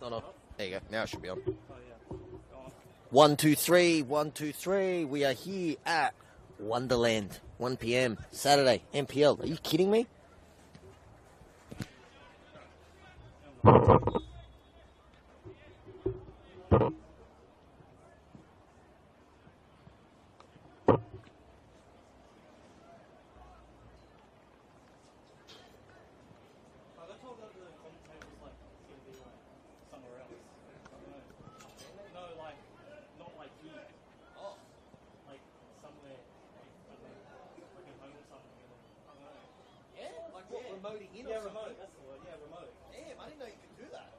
No, no. There you go. Now it should be on. Oh, yeah. Go on. 1, 2, 3. 1, 2, 3. We are here at Wonderland. 1 p.m. Saturday. NPL. Are you kidding me? Remoting in Yeah, remote. That's the word. Yeah, remote. Damn, I didn't know you could do that.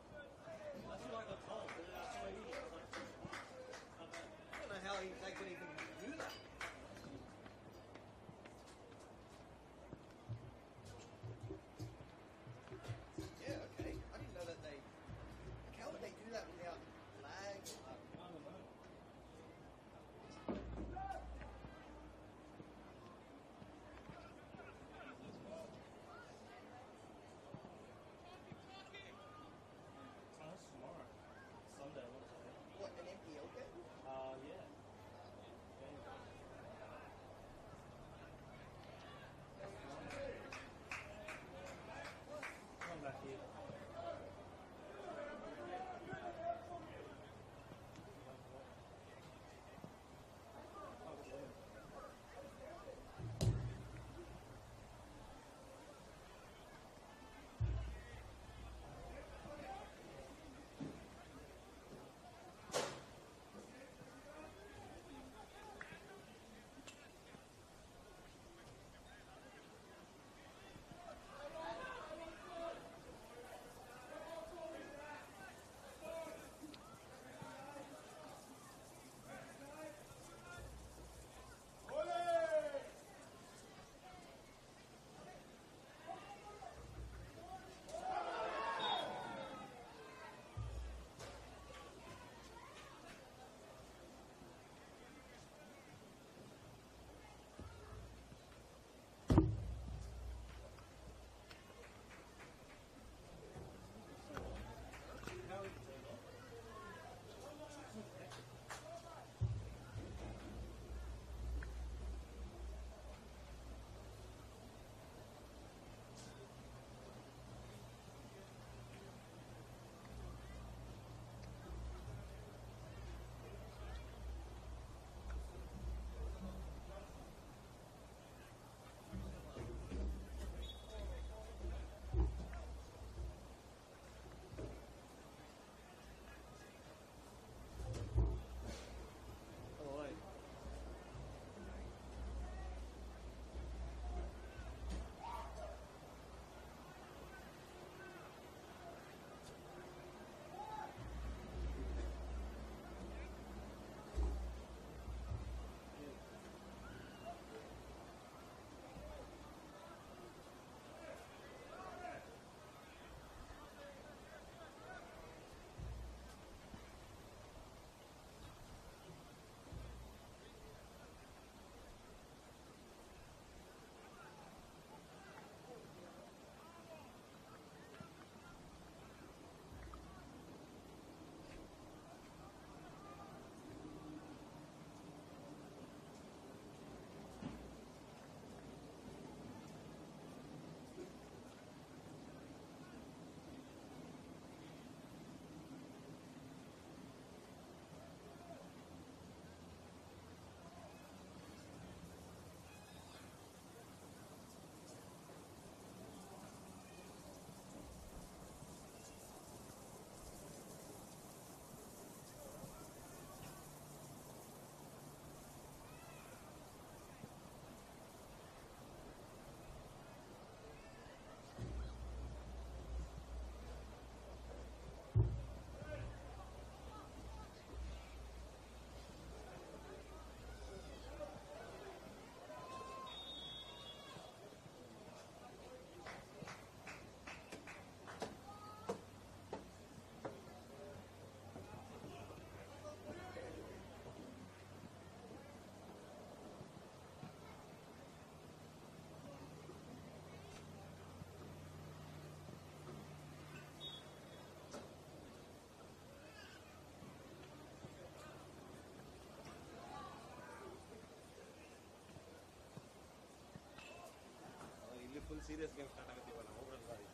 Full serious game start ಆಗುತ್ತೀವ ನಾವು ಹೋಗ್ರಲ್ ಬಾರಿ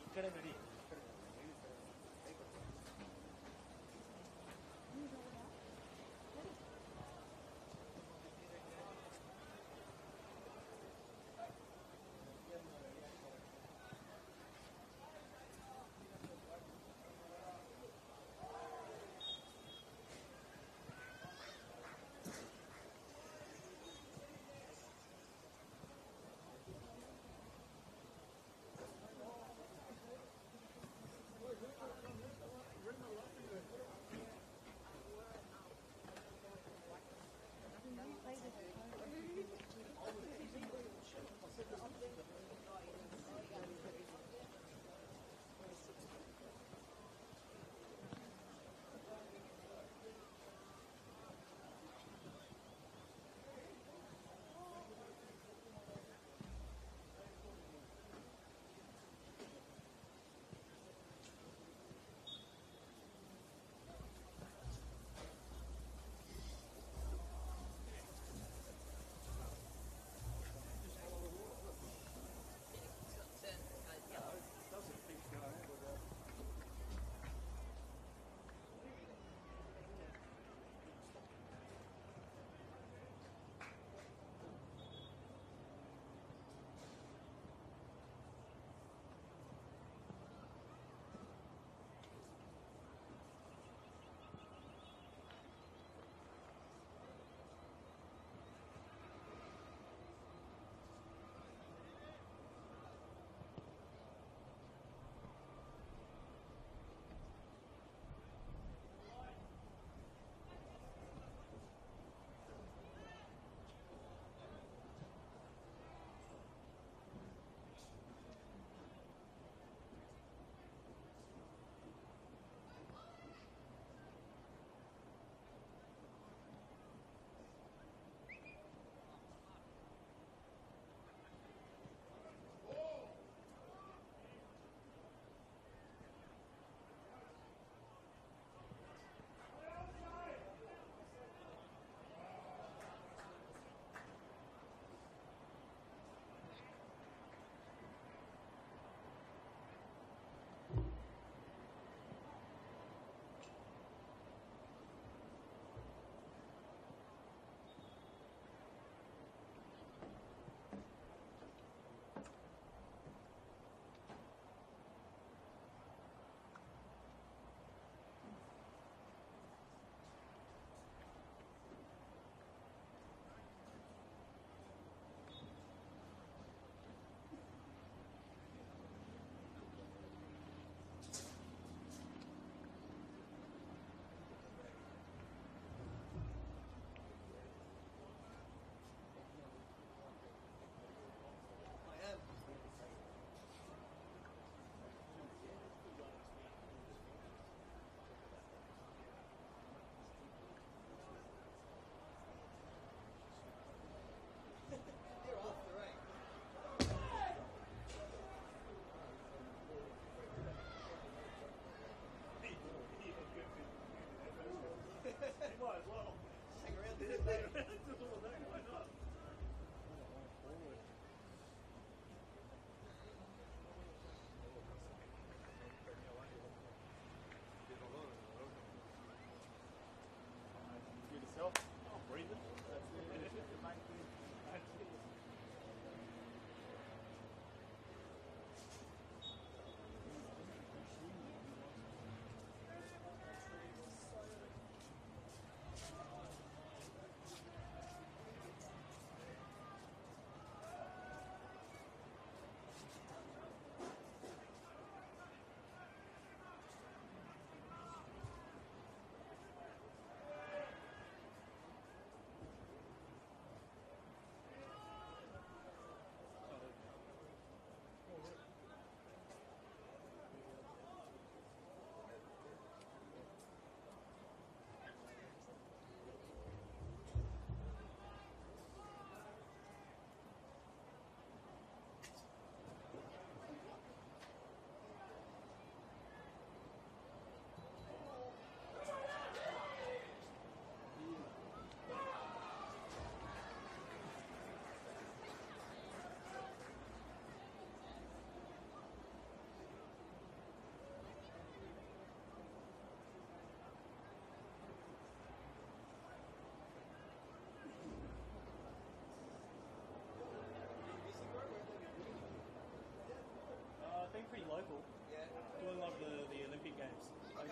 ಈ ಕಡೆ ನಡಿ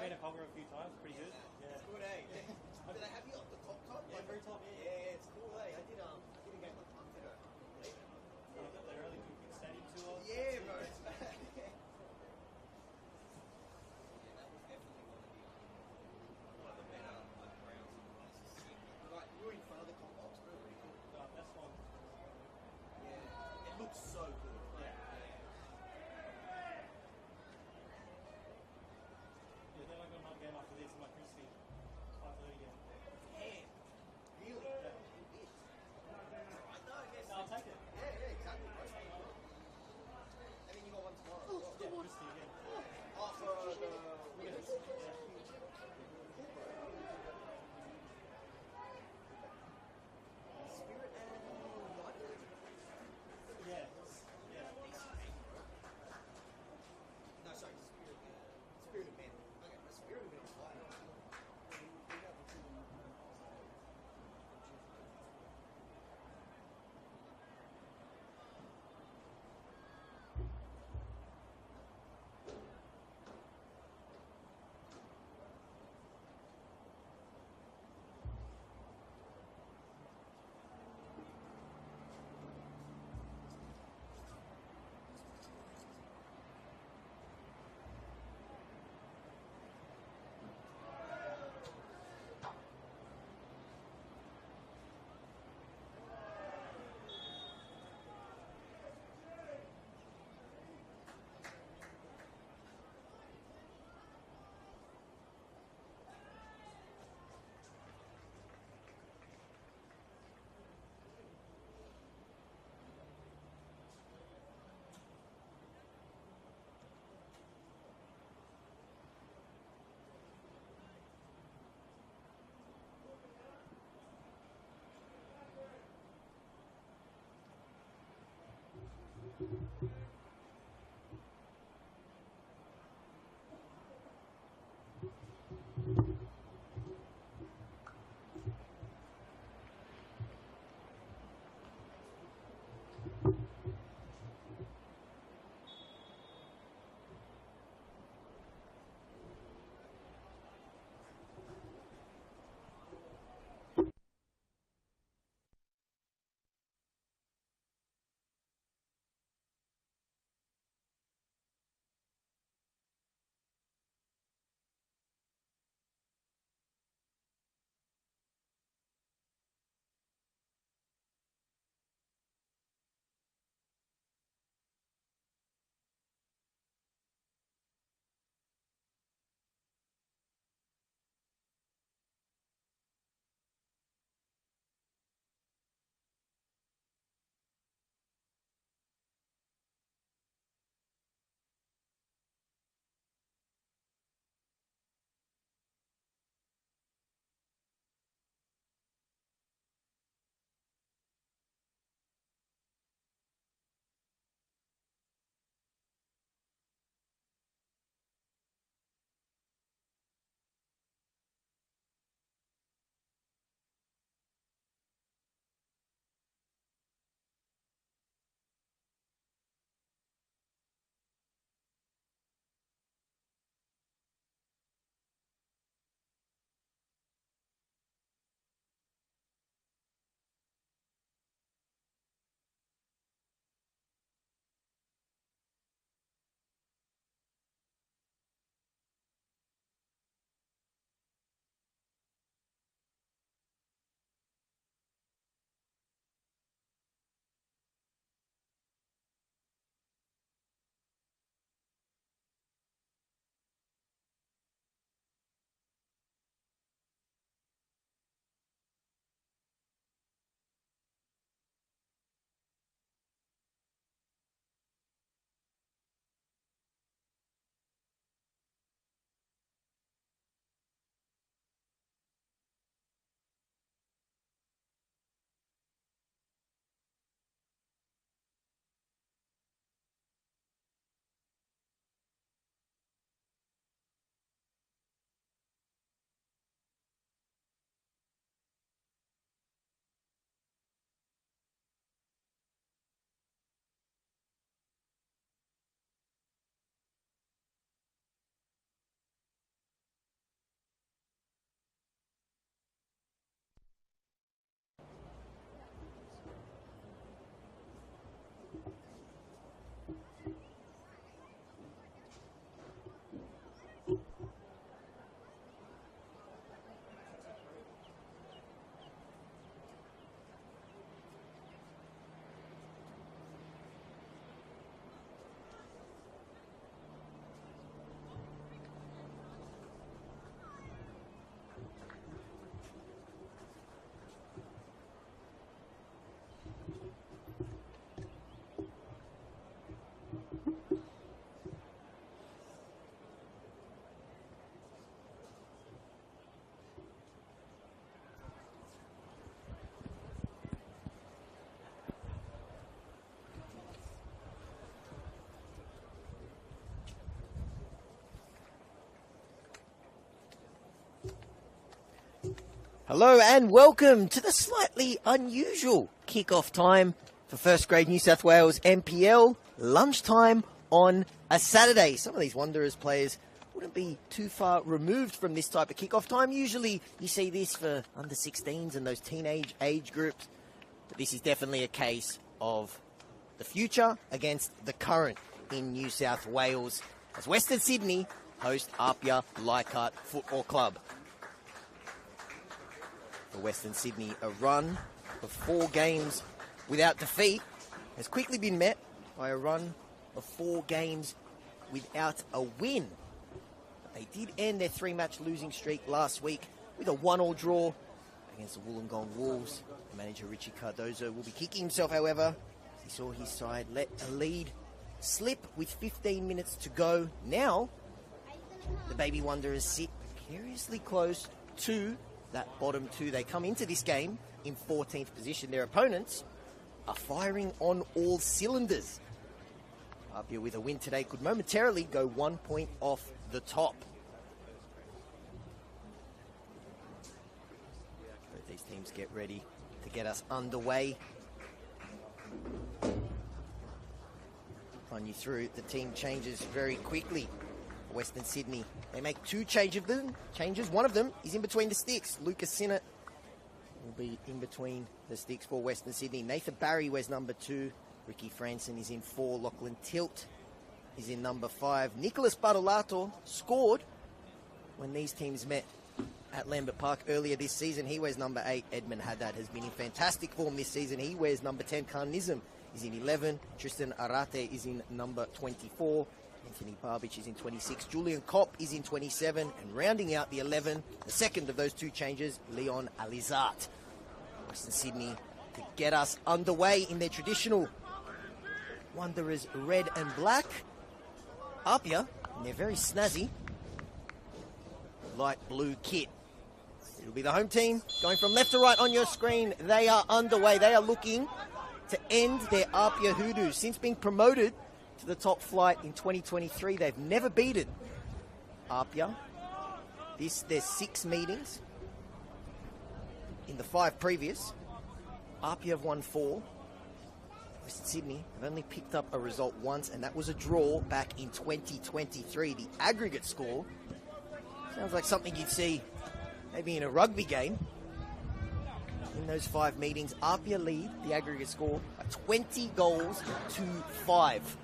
been a cogger a few times. Pretty good. Yeah. It's good, eh? Do they have you up the top? Yeah, very top. Yeah. Yeah, it's cool, eh? I did a game with months ago. They're early big stadium tour. Yeah, bro, it's bad. Yeah, that was definitely one of the better rounds. Like, you were in front of the comp box, bro. Really cool. No, that's one. Yeah, it looks so good. Yeah. Yeah, then I got another game after this in my Christie. 5:30 again. Yeah, Hello and welcome to the slightly unusual kickoff time for first grade New South Wales NPL, lunchtime on a Saturday. Some of these Wanderers players wouldn't be too far removed from this type of kickoff time. Usually you see this for under 16s and those teenage age groups, but this is definitely a case of the future against the current in New South Wales as Western Sydney host APIA Leichhardt Football Club. For Western Sydney, a run of 4 games without defeat has quickly been met by a run of 4 games without a win. They did end their 3-match losing streak last week with a 1-1 draw against the Wollongong Wolves. Manager Richie Cardozo will be kicking himself, however, as he saw his side let a lead slip with 15 minutes to go. Now, the Baby Wanderers sit curiously close to that bottom 2. They come into this game in 14th position. Their opponents are firing on all cylinders. APIA with a win today could momentarily go 1 point off the top. Both these teams get ready to get us underway. Run you through the team changes very quickly. Western Sydney, they make 2 changes. One of them is in between the sticks. Lucas Sinnott will be in between the sticks for Western Sydney. Nathan Barry wears number 2. Ricky Franson is in 4. Lachlan Tilt is in number 5. Nicholas Bartolato scored when these teams met at Lambert Park earlier this season. He wears number 8. Edmund Haddad has been in fantastic form this season. He wears number 10. Khan Nizam is in 11. Tristan Arate is in number 24. Anthony Barbich is in 26. Julian Kopp is in 27. And rounding out the 11, the second of those 2 changes, Leon Alizat. Western Sydney to get us underway in their traditional Wanderers red and black. APIA in their very snazzy light blue kit. It'll be the home team going from left to right on your screen. They are underway. They are looking to end their APIA hoodoos. Since being promoted to the top flight in 2023, they've never beaten APIA. There's 6 meetings. In the 5 previous, APIA have won 4. Western Sydney have only picked up a result once, and that was a draw back in 2023. The aggregate score sounds like something you'd see maybe in a rugby game. In those 5 meetings, APIA lead the aggregate score by 20 goals to 5.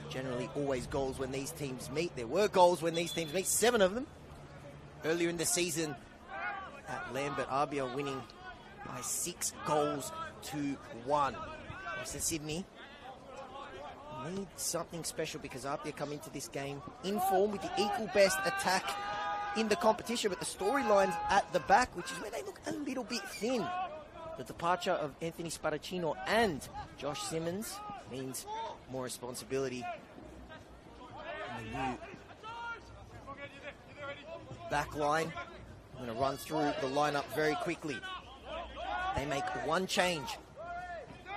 Generally always goals when these teams meet. There were goals when these teams meet, 7 of them. Earlier in the season at Lambert, APIA winning by 6 goals to 1. Western Sydney need something special because APIA come into this game in form with the equal best attack in the competition, but the storylines at the back, which is where they look a little bit thin. The departure of Anthony Sparacino and Josh Simmons means more responsibility. And the new back line. I'm going to run through the lineup very quickly. They make 1 change.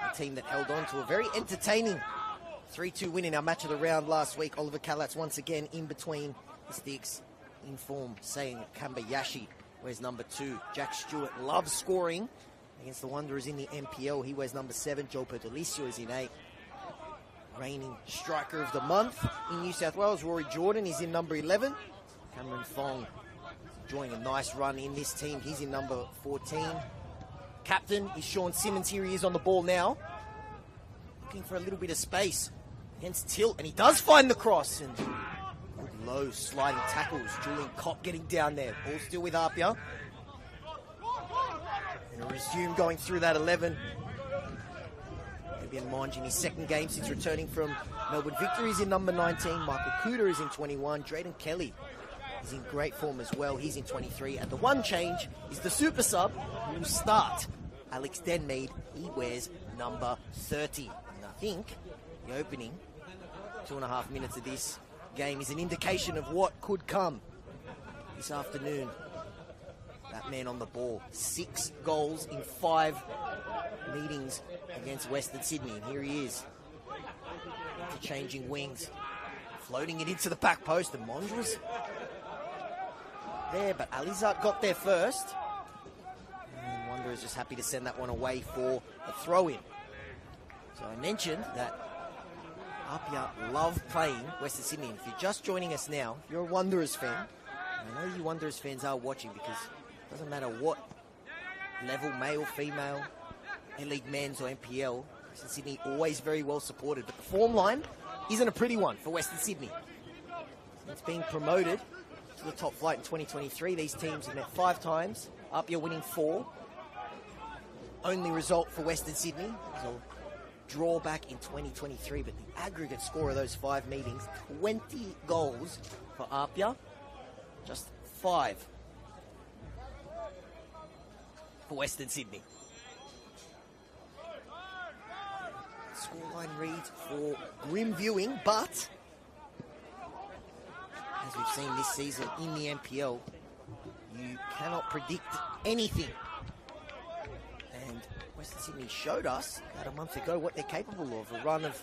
A team that held on to a very entertaining 3-2 win in our match of the round last week. Oliver Kalatz once again in between the sticks in form, saying Kambayashi wears number 2. Jack Stewart loves scoring against the Wanderers in the NPL. He wears number 7. Joe Pertolicio is in 8. Reigning striker of the month in New South Wales, Rory Jordan, is in number 11. Cameron Fong enjoying a nice run in this team. He's in number 14. Captain is Sean Simmons. Here he is on the ball now. Looking for a little bit of space against Tilt, and he does find the cross. And good low sliding tackles. Julian Kopp getting down there. Ball still with APIA. And a resume going through that 11. Fabian Monge in his 2nd game since returning from Melbourne Victory is in number 19. Michael Cooter is in 21. Drayden Kelly is in great form as well. He's in 23. And the 1 change is the super sub who will start. Alex Denmead, he wears number 30. And I think the opening 2.5 minutes of this game is an indication of what could come this afternoon. That man on the ball. 6 goals in 5 meetings against Western Sydney. And here he is. Changing wings. Floating it into the back post. And Monge was there, but Alizard got there first. And Wanderers just happy to send that one away for a throw-in. So I mentioned that APIA love playing Western Sydney. If you're just joining us now, if you're a Wanderers fan, and I know you Wanderers fans are watching because it doesn't matter what level, male, female, A-League men's or NPL, Western Sydney always very well supported. But the form line isn't a pretty one for Western Sydney. It's being promoted to the top flight in 2023. These teams have met 5 times. APIA winning 4. Only result for Western Sydney is a draw back in 2023. But the aggregate score of those 5 meetings, 20 goals for APIA. Just 5 for Western Sydney. Scoreline reads for grim viewing, but as we've seen this season in the NPL, you cannot predict anything. And Western Sydney showed us about a month ago what they're capable of. A run of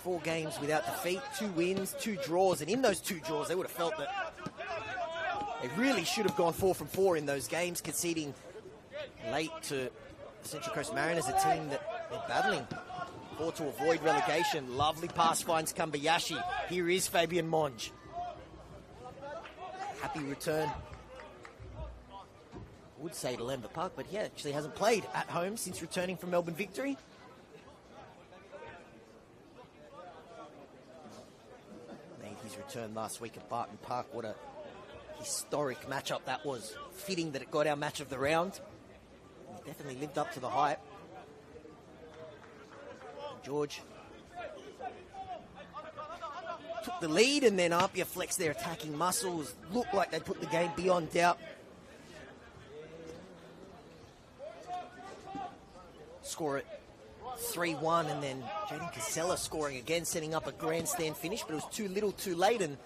4 games without defeat, 2 wins, 2 draws, and in those 2 draws they would have felt that they really should have gone 4 from 4 in those games, conceding late to the Central Coast Mariners, a team that they're battling for to avoid relegation. Lovely pass finds Kambayashi. Here is Fabian Monge. Happy return, would say, to Lambert Park, but he actually hasn't played at home since returning from Melbourne Victory. Made his return last week at Barton Park. What a historic matchup that was. Fitting that it got our match of the round. He definitely lived up to the hype. George took the lead, and then APIA flexed their attacking muscles. Looked like they put the game beyond doubt. Score it 3-1, and then Jaden Casella scoring again, setting up a grandstand finish, but it was too little too late, and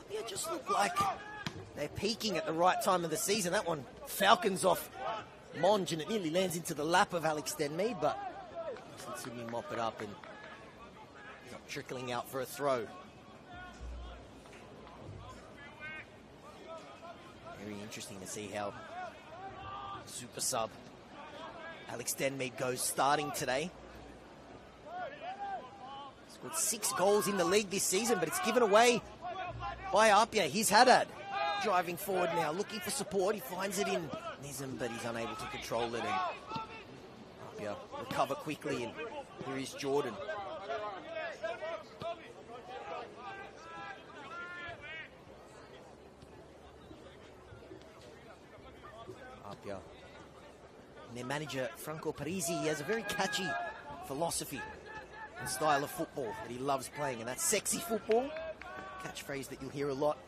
APIA just looked like they're peaking at the right time of the season. That one falcons off Monge, and it nearly lands into the lap of Alex Denmead, but Sydney mop it up and trickling out for a throw. Very interesting to see how super sub Alex Denmead goes starting today. Scored 6 goals in the league this season, but it's given away by APIA. Here's Haddad driving forward now, looking for support. He finds it in Nizam, but he's unable to control it, and APIA recover quickly, and here is Jordan. APIA. And their manager, Franco Parisi, he has a very catchy philosophy and style of football that he loves playing, and that's sexy football, catchphrase that you'll hear a lot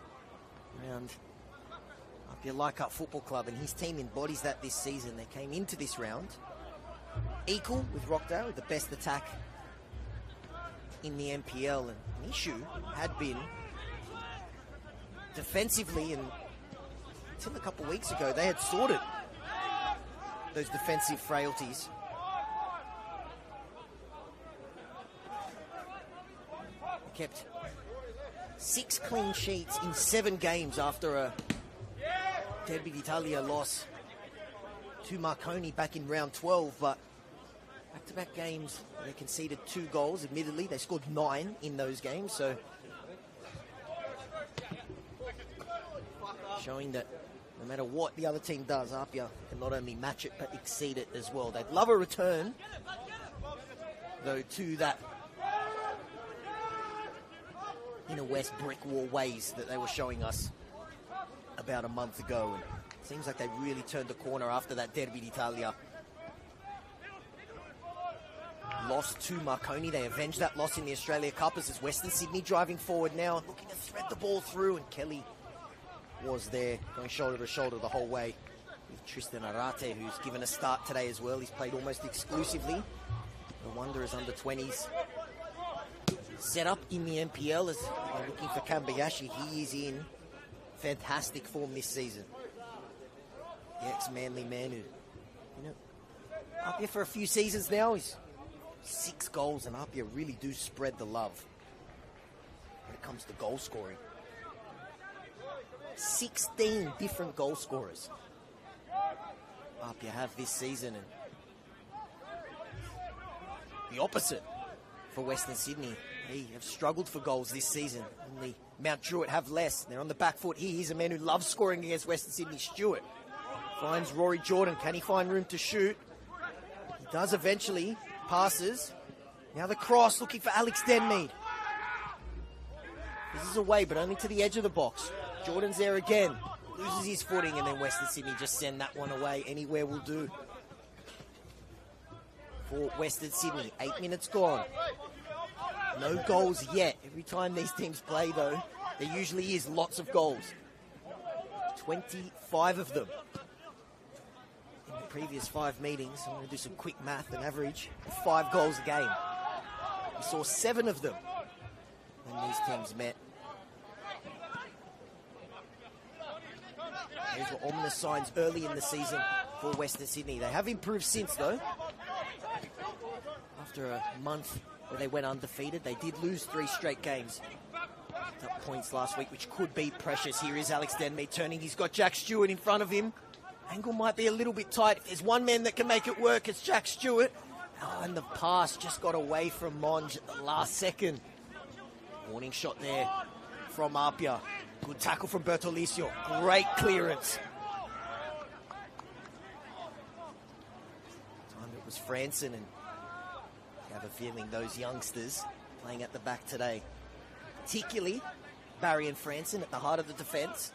around APIA Leichhardt Football Club, and his team embodies that this season. They came into this round equal with Rockdale, with the best attack in the NPL, and an issue had been defensively, and until a couple of weeks ago they had sorted those defensive frailties. Kept 6 clean sheets in 7 games after a Derby d'Italia loss to Marconi back in round 12, but back-to-back games they conceded 2 goals. Admittedly, they scored 9 in those games, so showing that no matter what the other team does, APIA can not only match it but exceed it as well. They'd love a return, though, to that inner west brick wall ways that they were showing us about a month ago, and it seems like they really turned the corner after that Derby d'Italia loss to Marconi. They avenged that loss in the Australia Cup, as is Western Sydney driving forward now, looking to thread the ball through, and Kelly was there going shoulder to shoulder the whole way with Tristan Arate, who's given a start today as well. He's played almost exclusively the Wanderers under-20s set up in the NPL, as they're looking for Kambayashi. He is in fantastic form this season. The ex-Manly man who, APIA for a few seasons now, he's 6 goals, and APIA really do spread the love when it comes to goal scoring. 16 different goal scorers APIA have this season, and the opposite for Western Sydney. They have struggled for goals this season. Only Mount Druitt have less. They're on the back foot here. He's a man who loves scoring against Western Sydney. Stewart finds Rory Jordan. Can he find room to shoot? He does eventually. Passes. Now the cross, looking for Alex Denmead. This is away, but only to the edge of the box. Jordan's there again. Loses his footing, and then Western Sydney just send that one away. Anywhere will do. For Western Sydney, 8 minutes gone. No goals yet. Every time these teams play, though, there usually is lots of goals. 25 of them. In the previous 5 meetings, I'm going to do some quick math, an average of 5 goals a game. We saw 7 of them when these teams met. Those were ominous signs early in the season for Western Sydney. They have improved since, though. After a month where they went undefeated, they did lose 3 straight games. Picked up points last week, which could be precious. Here is Alex Denmead turning. He's got Jack Stewart in front of him. Angle might be a little bit tight. If there's one man that can make it work, it's Jack Stewart. Oh, and the pass just got away from Monge at the last second. Warning shot there from APIA. Good tackle from Bertolicio. Great clearance. Time it was Franson, and I have a feeling those youngsters playing at the back today, particularly Barry and Franson at the heart of the defence,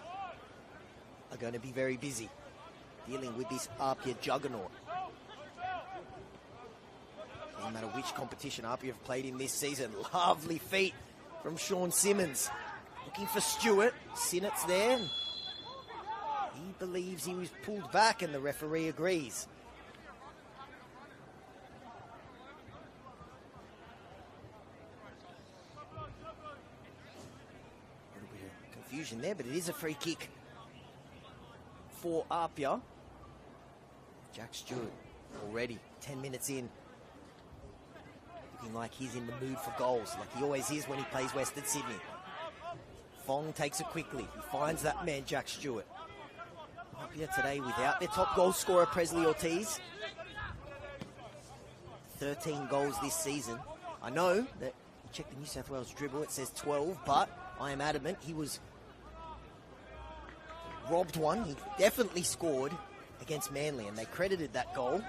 are going to be very busy dealing with this APIA juggernaut. No matter which competition APIA have played in this season. Lovely feet from Sean Simmons. Looking for Stewart. Sinnott's there. He believes he was pulled back, and the referee agrees. A little bit of confusion there, but it is a free kick for APIA. Jack Stewart already 10 minutes in, looking like he's in the mood for goals, like he always is when he plays Western Sydney. Fong takes it quickly. He finds that man, Jack Stewart. APIA today without their top goal scorer, Presley Ortiz. 13 goals this season. I know that you check the New South Wales dribble, it says 12, but I am adamant he was robbed one. He definitely scored against Manly, and they credited that goal.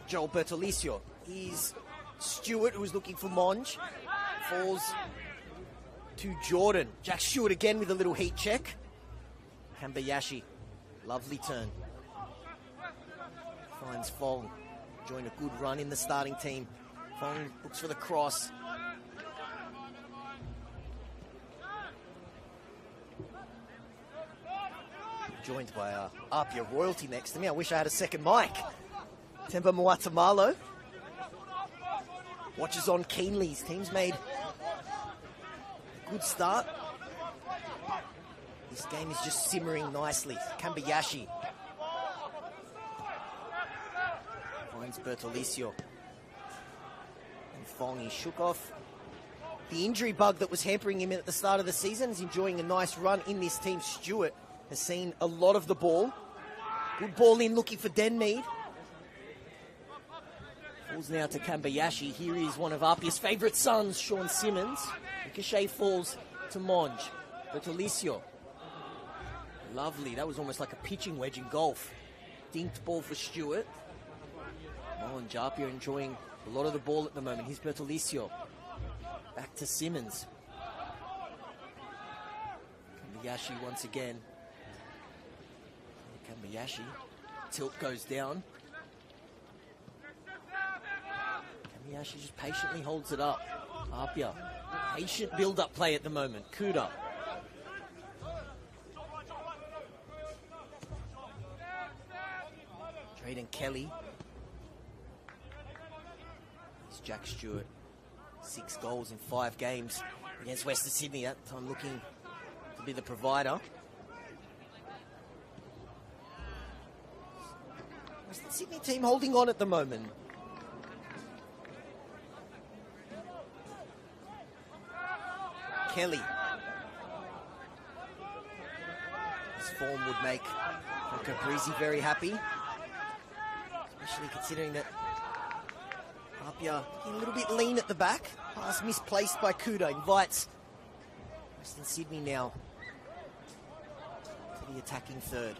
Joel Bertolicio is Stewart, who was looking for Monge. Falls to Jordan. Jack Stewart again with a little heat check. Kambayashi, lovely turn. Finds Fong. Joined a good run in the starting team. Fong looks for the cross. Joined by APIA royalty next to me. I wish I had a second mic. Temba Muatamalo watches on keenly. His team's made a good start. This game is just simmering nicely. Kambayashi finds Bertolicio. And Fong, he shook off the injury bug that was hampering him at the start of the season. He's enjoying a nice run in this team. Stewart has seen a lot of the ball. Good ball in, looking for Denmead. Falls now to Kambayashi. Here is one of APIA's favourite sons, Sean Simmons. Ricochet falls to Monge. Bertolicio. Lovely. That was almost like a pitching wedge in golf. Dinked ball for Stewart. Monge, APIA enjoying a lot of the ball at the moment. Here's Bertolicio. Back to Simmons. Kambayashi once again. Kambayashi. Tilt goes down. Kambayashi just patiently holds it up. APIA. Patient build-up play at the moment. Kuda. Drayden Kelly. It's Jack Stewart. 6 goals in 5 games against Western Sydney. That time looking to be the provider. Western Sydney team holding on at the moment. Kelly. This form would make Franco Parisi very happy, especially considering that APIA a little bit lean at the back. Pass misplaced by Kuda, invites Western Sydney now to the attacking third.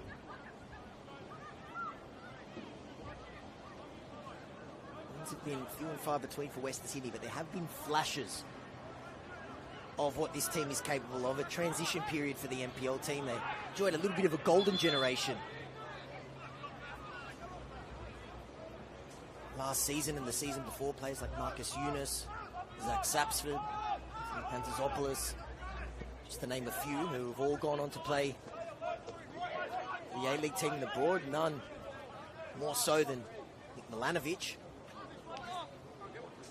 Things have been few and far between for Western Sydney, but there have been flashes of what this team is capable of. A transition period for the NPL team. They enjoyed a little bit of a golden generation last season and the season before. Players like Marcus Yunus, Zach Sapsford, Pantazopoulos, just to name a few, who have all gone on to play the A-League team and abroad. None more so than Nick Milanovic,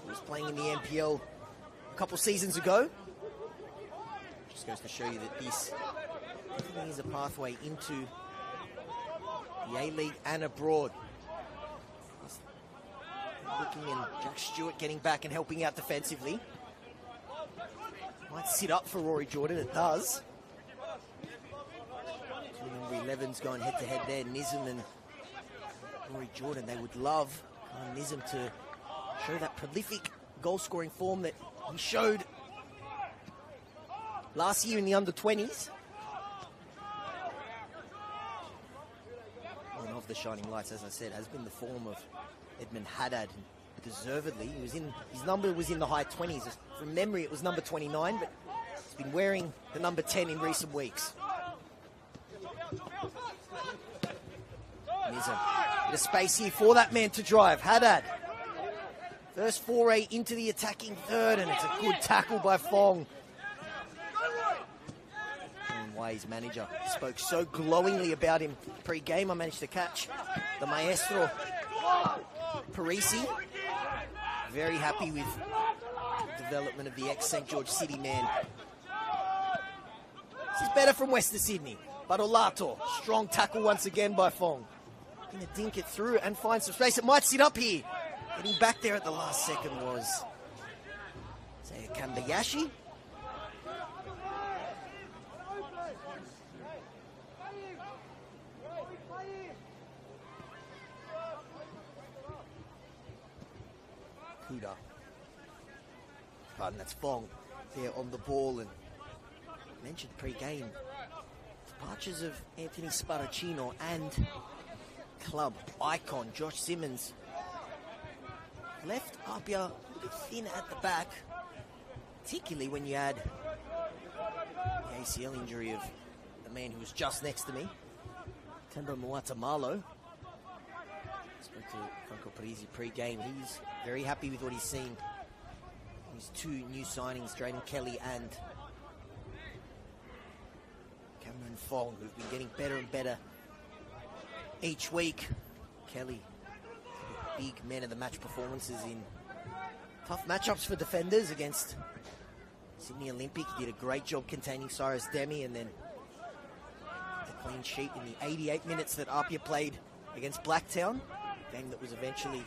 who was playing in the NPL a couple seasons ago. Just goes to show you that this definitely is a pathway into the A-League and abroad. Looking, and Jack Stewart getting back and helping out defensively. Might sit up for Rory Jordan, it does. Two number 11s going head-to-head there, Nizam and Rory Jordan. They would love Nizam to show that prolific goal-scoring form that he showed last year in the under-20s. One of the shining lights, as I said, has been the form of Edmund Haddad. Deservedly, his number was in the high 20s. From memory, it was number 29, but he's been wearing the number 10 in recent weeks. Nizam, bit of space here for that man to drive. Haddad, first foray into the attacking third, and it's a good tackle by Fong. And Way's manager spoke so glowingly about him pre-game. I managed to catch the maestro, Parisi. Very happy with the development of the ex-St. George City man. This is better from Western Sydney. But Olato, strong tackle once again by Fong. Going to dink it through and find some space. It might sit up here. Getting back there at the last second was Kambayashi. Kuda. Pardon, that's Fong there on the ball. And mentioned pre-game, departures of Anthony Sparacino and club icon Josh Simmons left APIA a bit thin at the back, particularly when you add the ACL injury of the man who was just next to me, Temba Muatamalo. Spoke to Franco Parisi pre-game. He's very happy with what he's seen. His two new signings, Drayden Kelly and Cameron Fong, who've been getting better and better each week. Kelly, big man of the match performances in tough matchups for defenders against Sydney Olympic. He did a great job containing Cyrus Demi, and then the clean sheet in the 88 minutes that APIA played against Blacktown. Game that was eventually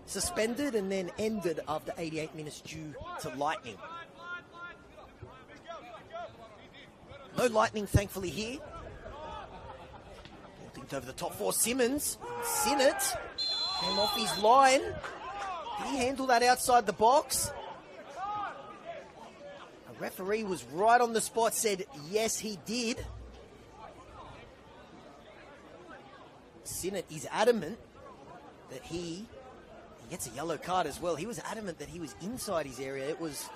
suspended and then ended after 88 minutes due to lightning. No lightning, thankfully, here. Think over the top four, Simmons. Sinnott came off his line. Did he handle that outside the box? A referee was right on the spot, said yes, he did. Sinnott is adamant that he gets a yellow card as well. He was adamant that he was inside his area. It was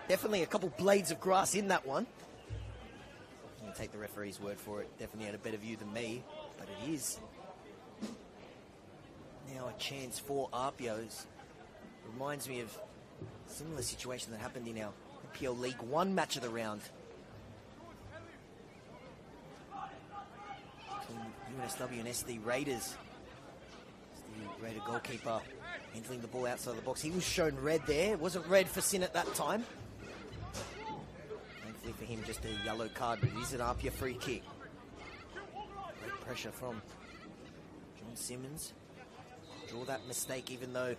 definitely a couple blades of grass in that one. I'm going to take the referee's word for it. Definitely had a better view than me, but it is now a chance for APIA. Reminds me of a similar situation that happened in our NPL League One match of the round. Between NSW and SD Raiders. The Raider goalkeeper handling the ball outside the box. He was shown red there. It wasn't red for Sin at that time. Thankfully for him, just a yellow card, but it is an APIA free kick. Great pressure from John Simmons. Draw that mistake, even though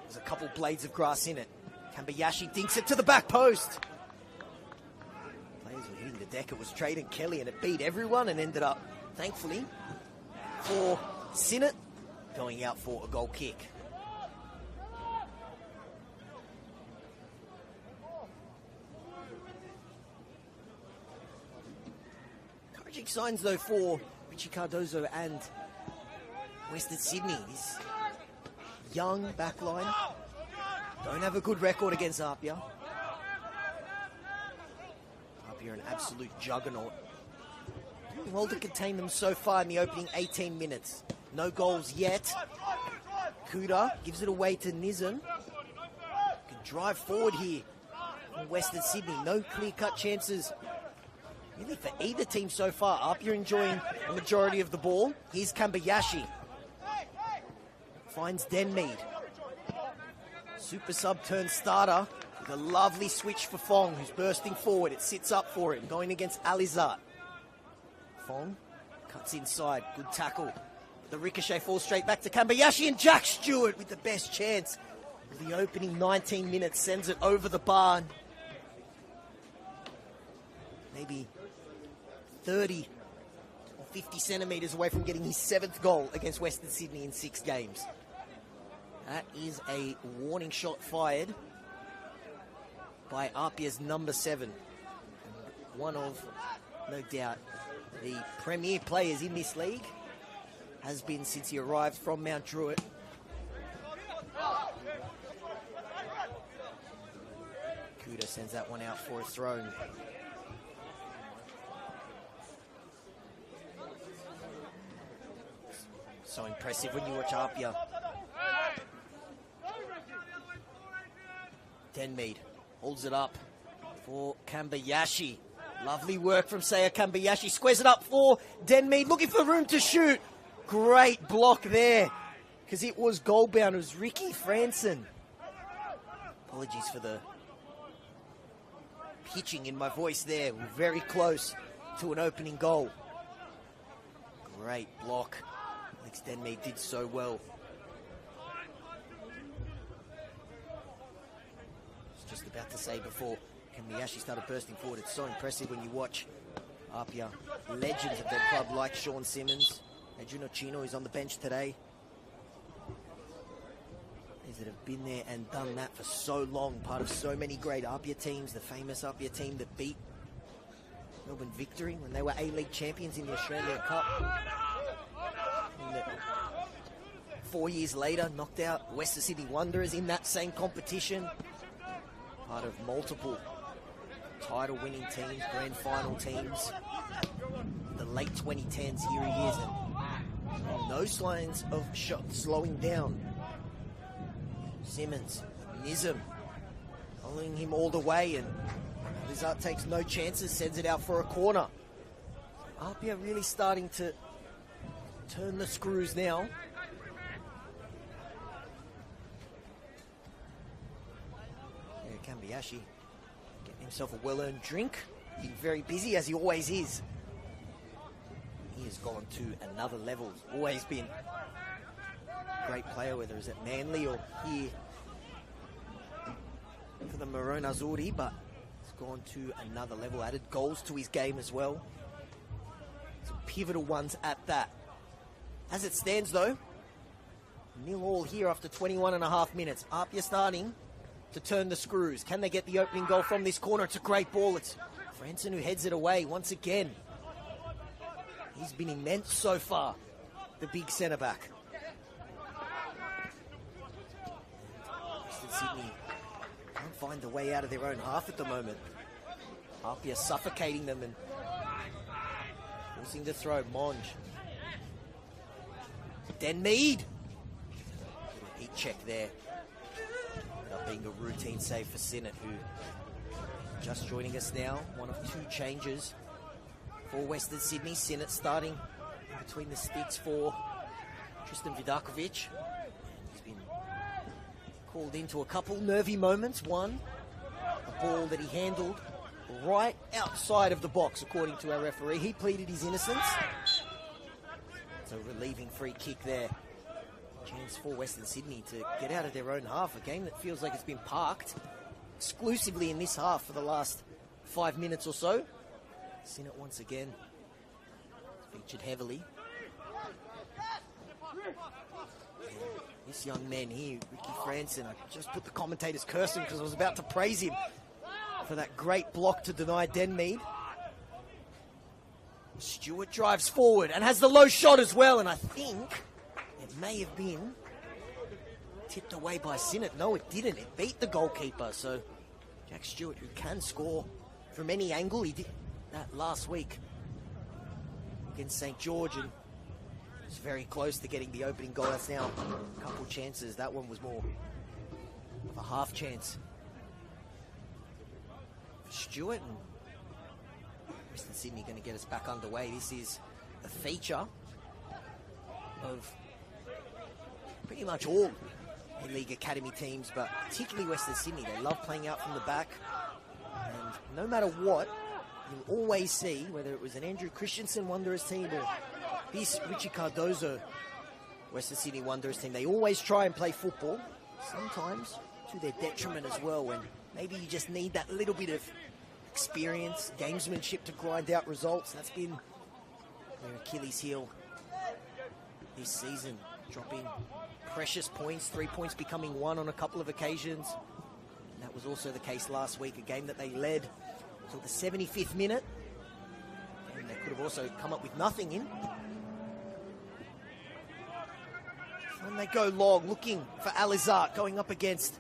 there's a couple blades of grass in it. Kambayashi dinks it to the back post. Players were hitting hoping the decker was trading Kelly, and it beat everyone and ended up, thankfully, for Sinnott going out for a goal kick. Encouraging signs, though, for Richie Cardozo and Western Sydney. This young backline don't have a good record against APIA. APIA are an absolute juggernaut. Doing well to contain them so far in the opening 18 minutes. No goals yet. Kuda gives it away to Nizam. Can drive forward here from Western Sydney. No clear-cut chances really for either team so far. APIA enjoying the majority of the ball. Here's Kambayashi. Finds Denmead. Super sub turn starter with a lovely switch for Fong, who's bursting forward. It sits up for him, going against Alizat. Fong cuts inside. Good tackle. The ricochet falls straight back to Kambayashi, and Jack Stewart with the best chance of the opening 19 minutes sends it over the bar. Maybe 30 or 50 centimetres away from getting his 7th goal against Western Sydney in 6 games. That is a warning shot fired by APIA's number 7. One of, no doubt, the premier players in this league. Has been since he arrived from Mount Druitt. Kuda sends that one out for a throw. So impressive when you watch APIA. Denmead holds it up for Kambayashi. Lovely work from Saya Kambayashi. Squares it up for Denmead, looking for room to shoot. Great block there, because it was goal bound. It was Ricky Franson. Apologies for the pitching in my voice there. We're very close to an opening goal. Great block. Alex Denmead did so well. I was just about to say before Kambayashi started bursting forward, it's so impressive when you watch APIA legends of their club like Sean Simmons. Adriano Chino is on the bench today. Players that have been there and done that for so long, part of so many great APIA teams, the famous APIA team that beat Melbourne Victory when they were A-League champions in the Australia Cup. And 4 years later, knocked out Western Sydney Wanderers in that same competition. Part of multiple title-winning teams, grand final teams. The late 2010s, here he is, and no signs of slowing down. Simmons, Nizam, following him all the way, and Lizard takes no chances, sends it out for a corner. APIA really starting to turn the screws now. Yeah, Kambayashi getting himself a well-earned drink. Been very busy, as he always is. He has gone to another level. Always been a great player, whether it's at Manly or here for the Maroon Azzurri, but he's gone to another level. Added goals to his game as well. Some pivotal ones at that. As it stands, though, 0-0 here after 21.5 minutes. APIA starting to turn the screws. Can they get the opening goal from this corner? It's a great ball. It's Franson who heads it away once again. He's been immense so far, the big centre-back. Western Sydney can't find the way out of their own half at the moment. APIA suffocating them and forcing the throw. Monge. Denmead. Little heat check there. Ended up being a routine save for Sinnott, who just joining us now. One of 2 changes for Western Sydney. Sinnott starting between the sticks for Tristan Vidakovic. He's been called into a couple nervy moments. One, a ball that he handled right outside of the box, according to our referee. He pleaded his innocence. It's a relieving free kick there. Chance for Western Sydney to get out of their own half. A game that feels like it's been parked exclusively in this half for the last 5 minutes or so. Sinnott once again featured heavily. And this young man here, Ricky Franson, I just put the commentators cursing because I was about to praise him for that great block to deny Denmead. Stewart drives forward and has the low shot as well, and I think it may have been tipped away by Sinnott. No, it didn't. It beat the goalkeeper. So Jack Stewart, who can score from any angle, he did that last week against St. George, and was very close to getting the opening goal. That's now a couple chances. That one was more of a half chance for Stewart, and Western Sydney going to get us back underway. This is a feature of pretty much all A-League Academy teams, but particularly Western Sydney. They love playing out from the back, and no matter what, you'll always see, whether it was an Andrew Christensen Wanderers team or this Richie Cardozo Western Sydney Wanderers team, they always try and play football, sometimes to their detriment as well, when maybe you just need that little bit of experience, gamesmanship to grind out results. That's been their Achilles heel this season, dropping precious points, 3 points becoming 1 on a couple of occasions. And that was also the case last week, a game that they led until the 75th minute. And they could have also come up with nothing in. And they go long, looking for Alizart, going up against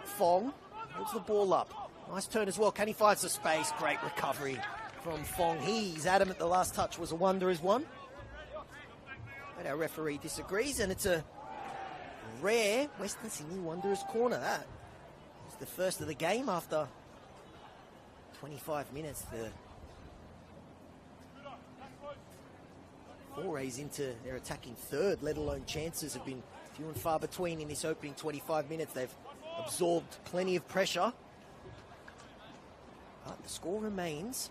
Fong. Holds the ball up. Nice turn as well. Can he find some space? Great recovery from Fong. He's adamant the last touch was a Wanderers one. But our referee disagrees, and it's a rare Western Sydney Wanderers corner. That is the first of the game after 25 minutes. The forays into their attacking third, let alone chances, have been few and far between in this opening 25 minutes. They've absorbed plenty of pressure, but the score remains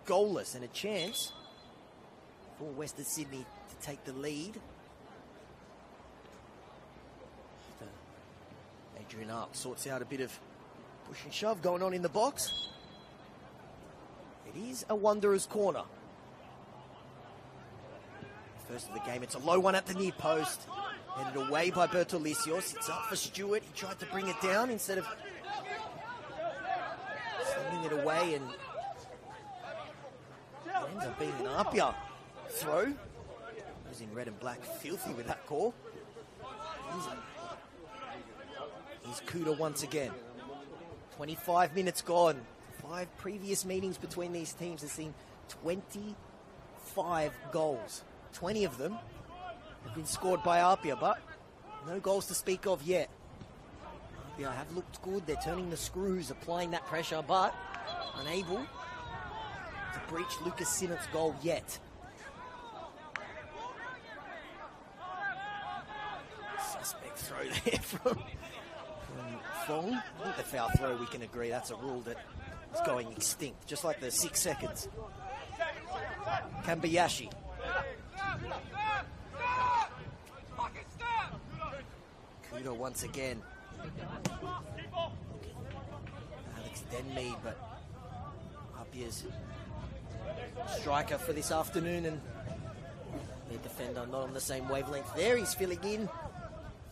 goalless, and a chance for Western Sydney to take the lead. Adrian Ark sorts out a bit of push and shove going on in the box. It is a Wanderers corner. First of the game, it's a low one at the near post. Headed away by Bertolicios. It's up for Stewart. He tried to bring it down instead of sending it away, and it ends up being an APIA throw. He was in red and black, filthy with that call. Here's Kuda once again. 25 minutes gone. 5 previous meetings between these teams have seen 25 goals. 20 of them have been scored by APIA, but no goals to speak of yet. APIA have looked good. They're turning the screws, applying that pressure, but unable to breach Lucas Sinnott's goal yet. Suspect throw there from Fong. I think the foul throw, we can agree, that's a rule that is going extinct, just like the 6 seconds. Kambayashi. Kudo once again. Alex Denmead, but APIA's striker for this afternoon, and their defender not on the same wavelength there. He's filling in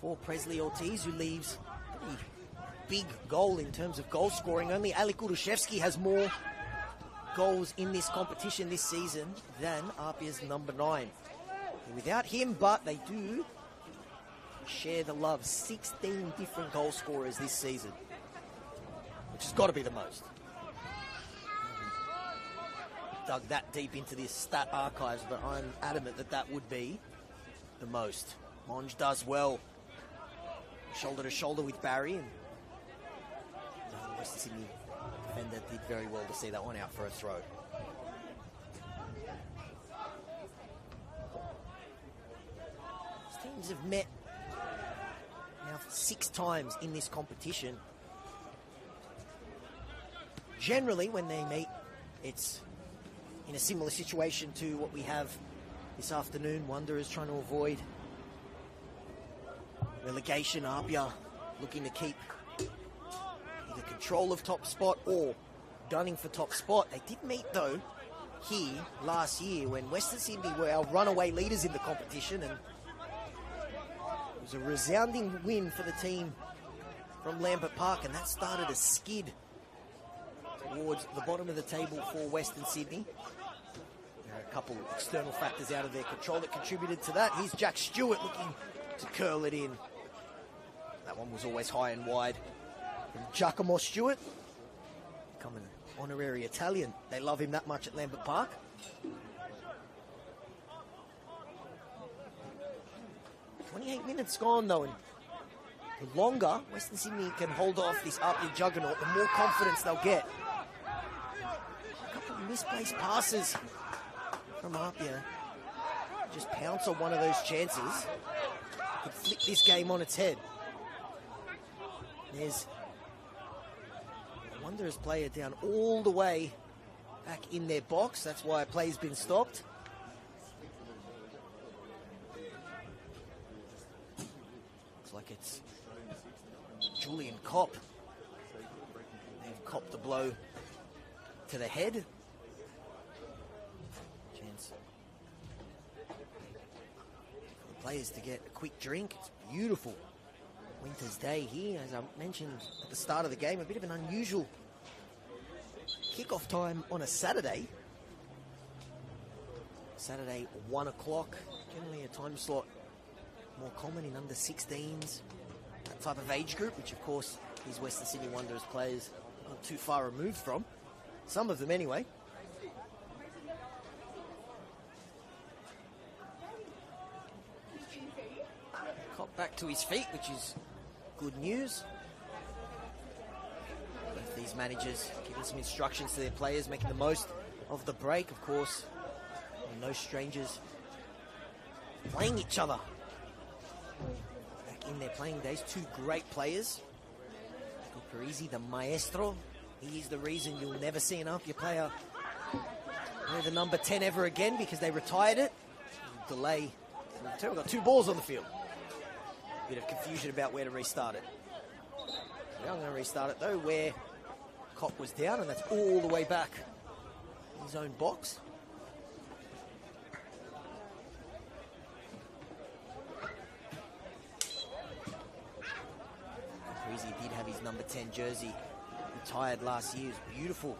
for Presley Ortiz, who leaves a pretty big goal in terms of goal scoring. Only Alek Udushevsky has more goals in this competition this season than APIA's number 9. And without him, but they do share the love. 16 different goal scorers this season, which has got to be the most. Dug that deep into the stat archives, but I'm adamant that that would be the most. Monge does well, shoulder to shoulder with Barry, and the Western Sydney defender did very well to see that one out for a throw. These teams have met now 6 times in this competition. Generally, when they meet, it's in a similar situation to what we have this afternoon. Wanderers trying to avoid relegation. APIA looking to keep either control of top spot or gunning for top spot. They did meet, though, here last year when Western Sydney were our runaway leaders in the competition, and it was a resounding win for the team from Lambert Park, and that started a skid towards the bottom of the table for Western Sydney. There are a couple external factors out of their control that contributed to that. Here's Jack Stewart looking to curl it in. That one was always high and wide. And Giacomo Stewart, becoming an honorary Italian. They love him that much at Lambert Park. 28 minutes gone, though, and the longer Western Sydney can hold off this APIA juggernaut, the more confidence they'll get. A couple of misplaced passes from APIA. Just pounce on one of those chances. Could flip this game on its head. There's a Wanderers player down all the way back in their box. That's why play's been stopped. Looks like it's Julian Kopp. They've copped a blow to the head. Chance for the players to get a quick drink. It's beautiful winter's day here, as I mentioned at the start of the game. A bit of an unusual kickoff time on a Saturday. Saturday, 1 o'clock. Generally a time slot more common in under 16s. That type of age group, which of course these Western Sydney Wanderers players aren't too far removed from. Some of them anyway. Cop back to his feet, which is good news. Both these managers giving some instructions to their players, making the most of the break, of course. And no strangers playing each other. Back in their playing days, two great players. Parisi, the maestro. He is the reason you'll never see an APIA player wear the number 10 ever again, because they retired it. Delay. We've got two balls on the field. Bit of confusion about where to restart it. Yeah, I'm going to restart it though, where Kopp was down, and that's all the way back in his own box. Parisi did have his number 10 jersey retired last year. It was beautiful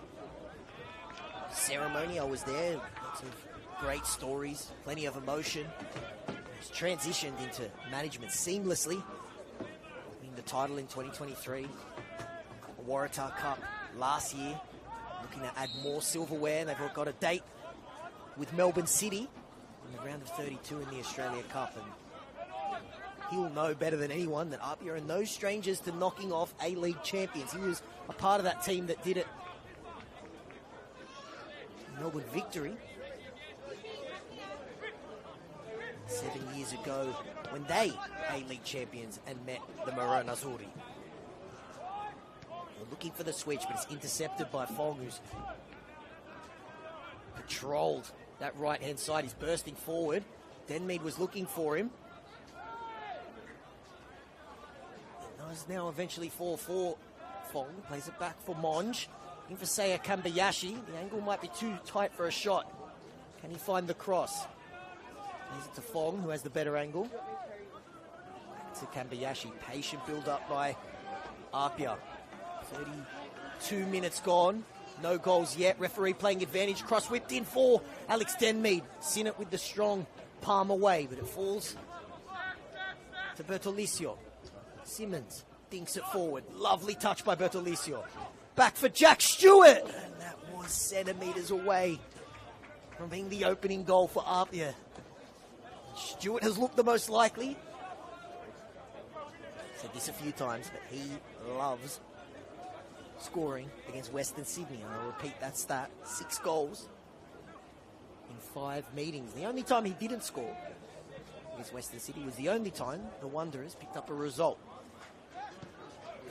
ceremony. I was there. Lots of great stories, plenty of emotion. He's transitioned into management seamlessly. Winning the title in 2023. A Waratah Cup last year. Looking to add more silverware. They've got a date with Melbourne City in the round of 32 in the Australia Cup. And he'll know better than anyone that APIA are no strangers to knocking off A-League champions. He was a part of that team that did it. Melbourne Victory 7 years ago when they A-League champions and met the Maroon Azzurri. They're looking for the switch, but it's intercepted by Fong, who's patrolled that right-hand side. He's bursting forward. Denmead was looking for him. It does now eventually fall for Fong. Plays it back for Monge. Looking for Seiya Kambayashi. The angle might be too tight for a shot. Can he find the cross? Plays it to Fong, who has the better angle. Back to Kambayashi. Patient build-up by APIA. 32 minutes gone. No goals yet. Referee playing advantage. Cross whipped in for Alex Denmead. Sinnott with the strong palm away, but it falls to Bertolicio. Simmons dinks it forward. Lovely touch by Bertolicio. Back for Jack Stewart. And that was centimetres away from being the opening goal for APIA. Stewart has looked the most likely. Said this a few times, but he loves scoring against Western Sydney. And I'll repeat that stat. 6 goals in 5 meetings. The only time he didn't score against Western Sydney was the only time the Wanderers picked up a result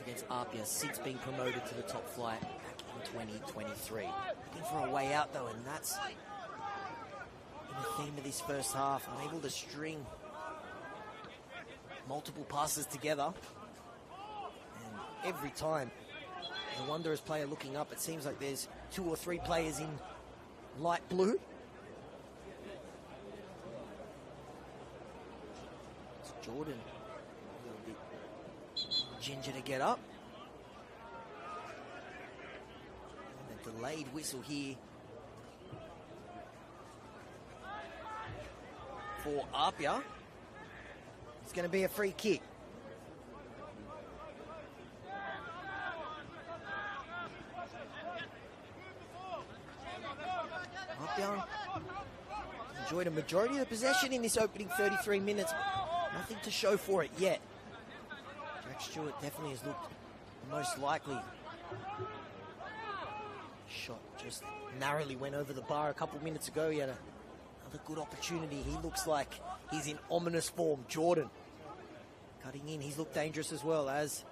against APIA since being promoted to the top flight back in 2023. Looking for a way out though, and that's in the theme of this first half. Unable to string multiple passes together, and every time a Wanderers player looking up. It seems like there's 2 or 3 players in light blue. It's Jordan. A little bit ginger to get up. And a delayed whistle here for APIA. It's going to be a free kick. APIA enjoyed a majority of the possession in this opening 33 minutes. Nothing to show for it yet. Jack Stewart definitely has looked the most likely. Shot just narrowly went over the bar a couple of minutes ago. He had another good opportunity. He looks like he's in ominous form. Jordan cutting in. He's looked dangerous as well as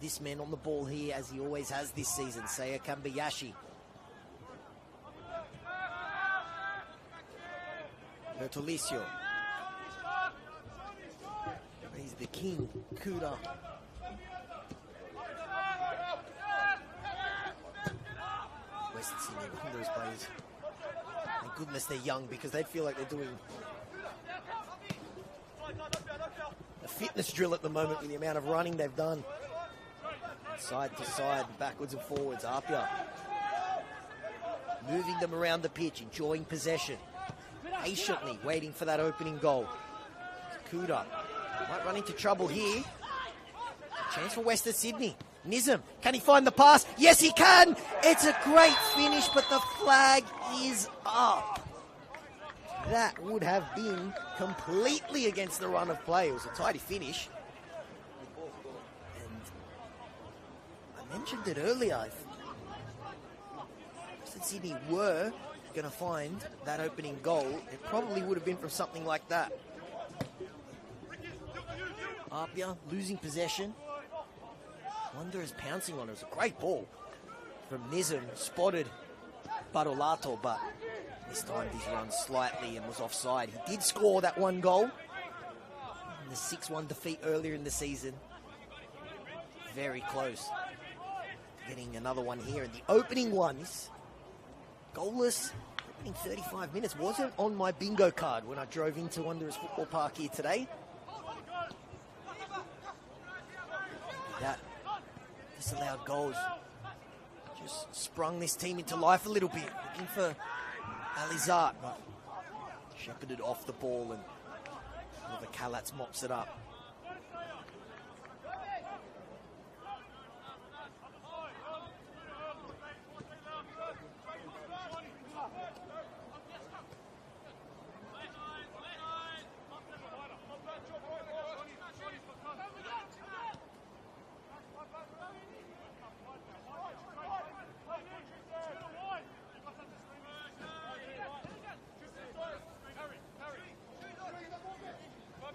this man on the ball here, as he always has this season, Seiya Kambayashi. Bertolicio. He's the king, Kuda. Western Sydney Wanderers players. Thank goodness they're young, because they feel like they're doing a fitness drill at the moment with the amount of running they've done. Side to side, backwards and forwards. APIA moving them around the pitch, enjoying possession, patiently waiting for that opening goal. Kuda might run into trouble here. Chance for Western Sydney. Nizam, can he find the pass? Yes, he can! It's a great finish, but the flag is up. That would have been completely against the run of play. It was a tidy finish. I mentioned it earlier. If Western Sydney were going to find that opening goal, it probably would have been from something like that. APIA losing possession. Wanderers pouncing on it. It was a great ball from Nizam. Spotted Barolato, but this time he's run slightly and was offside. He did score that one goal in the 6-1 defeat earlier in the season. Very close. Getting another one here, and the opening one is goalless. Opening 35 minutes wasn't on my bingo card when I drove into Wanderers Football Park here today. That disallowed goals just sprung this team into life a little bit. Looking for Alizart, but shepherded off the ball, and Oliver Kalatz mops it up.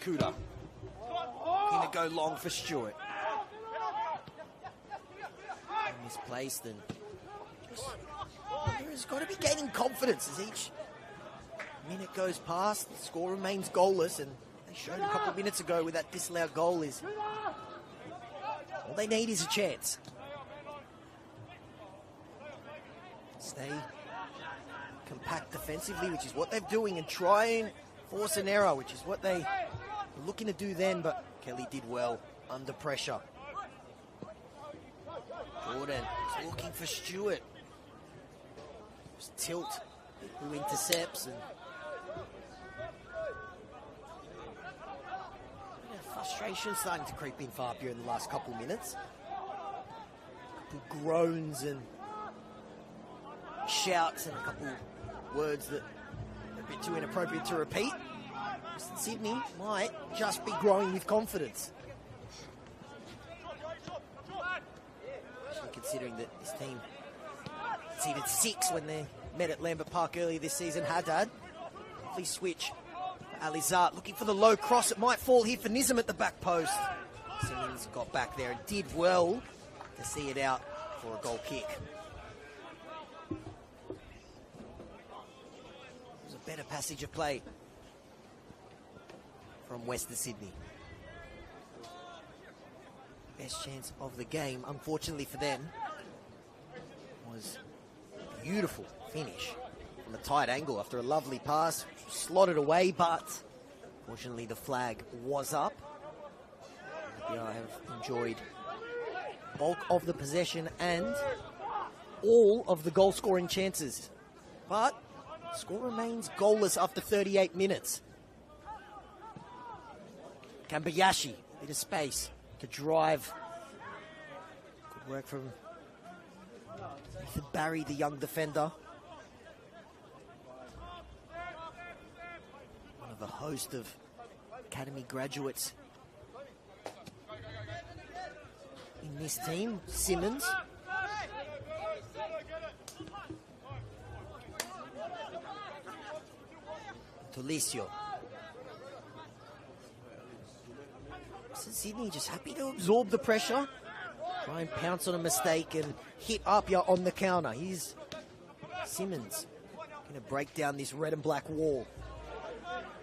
Kuda. Going to go long for Stewart. Misplaced, and Wanderers got to be gaining confidence as each minute goes past. The score remains goalless, and they showed a couple of minutes ago with that disallowed goal is all they need is a chance. Stay compact defensively, which is what they're doing, and try and force an error, which is what they were looking to do then, but Kelly did well under pressure. Jordan is looking for Stewart. It's Tilt who intercepts, and frustration starting to creep in for APIA in the last couple of minutes. A couple groans and shouts and a couple words that are a bit too inappropriate to repeat. Western Sydney might just be growing with confidence. Especially considering that this team conceded 6 when they met at Lambert Park earlier this season. Haddad, lovely switch for Alizart, looking for the low cross. It might fall here for Nizam at the back post. Simmons got back there and did well to see it out for a goal kick. It was a better passage of play from Western Sydney. best chance of the game, unfortunately for them, was a beautiful finish from a tight angle after a lovely pass, slotted away, but fortunately the flag was up. APIA have enjoyed bulk of the possession and all of the goal-scoring chances, but the score remains goalless after 38 minutes. Kambayashi, bit of space to drive. Good work from Ethan Barry, the young defender. One of a host of academy graduates in this team, Simmons. Tolicio. Sydney just happy to absorb the pressure, try and pounce on a mistake and hit APIA on the counter. Here's Simmons going to break down this red and black wall.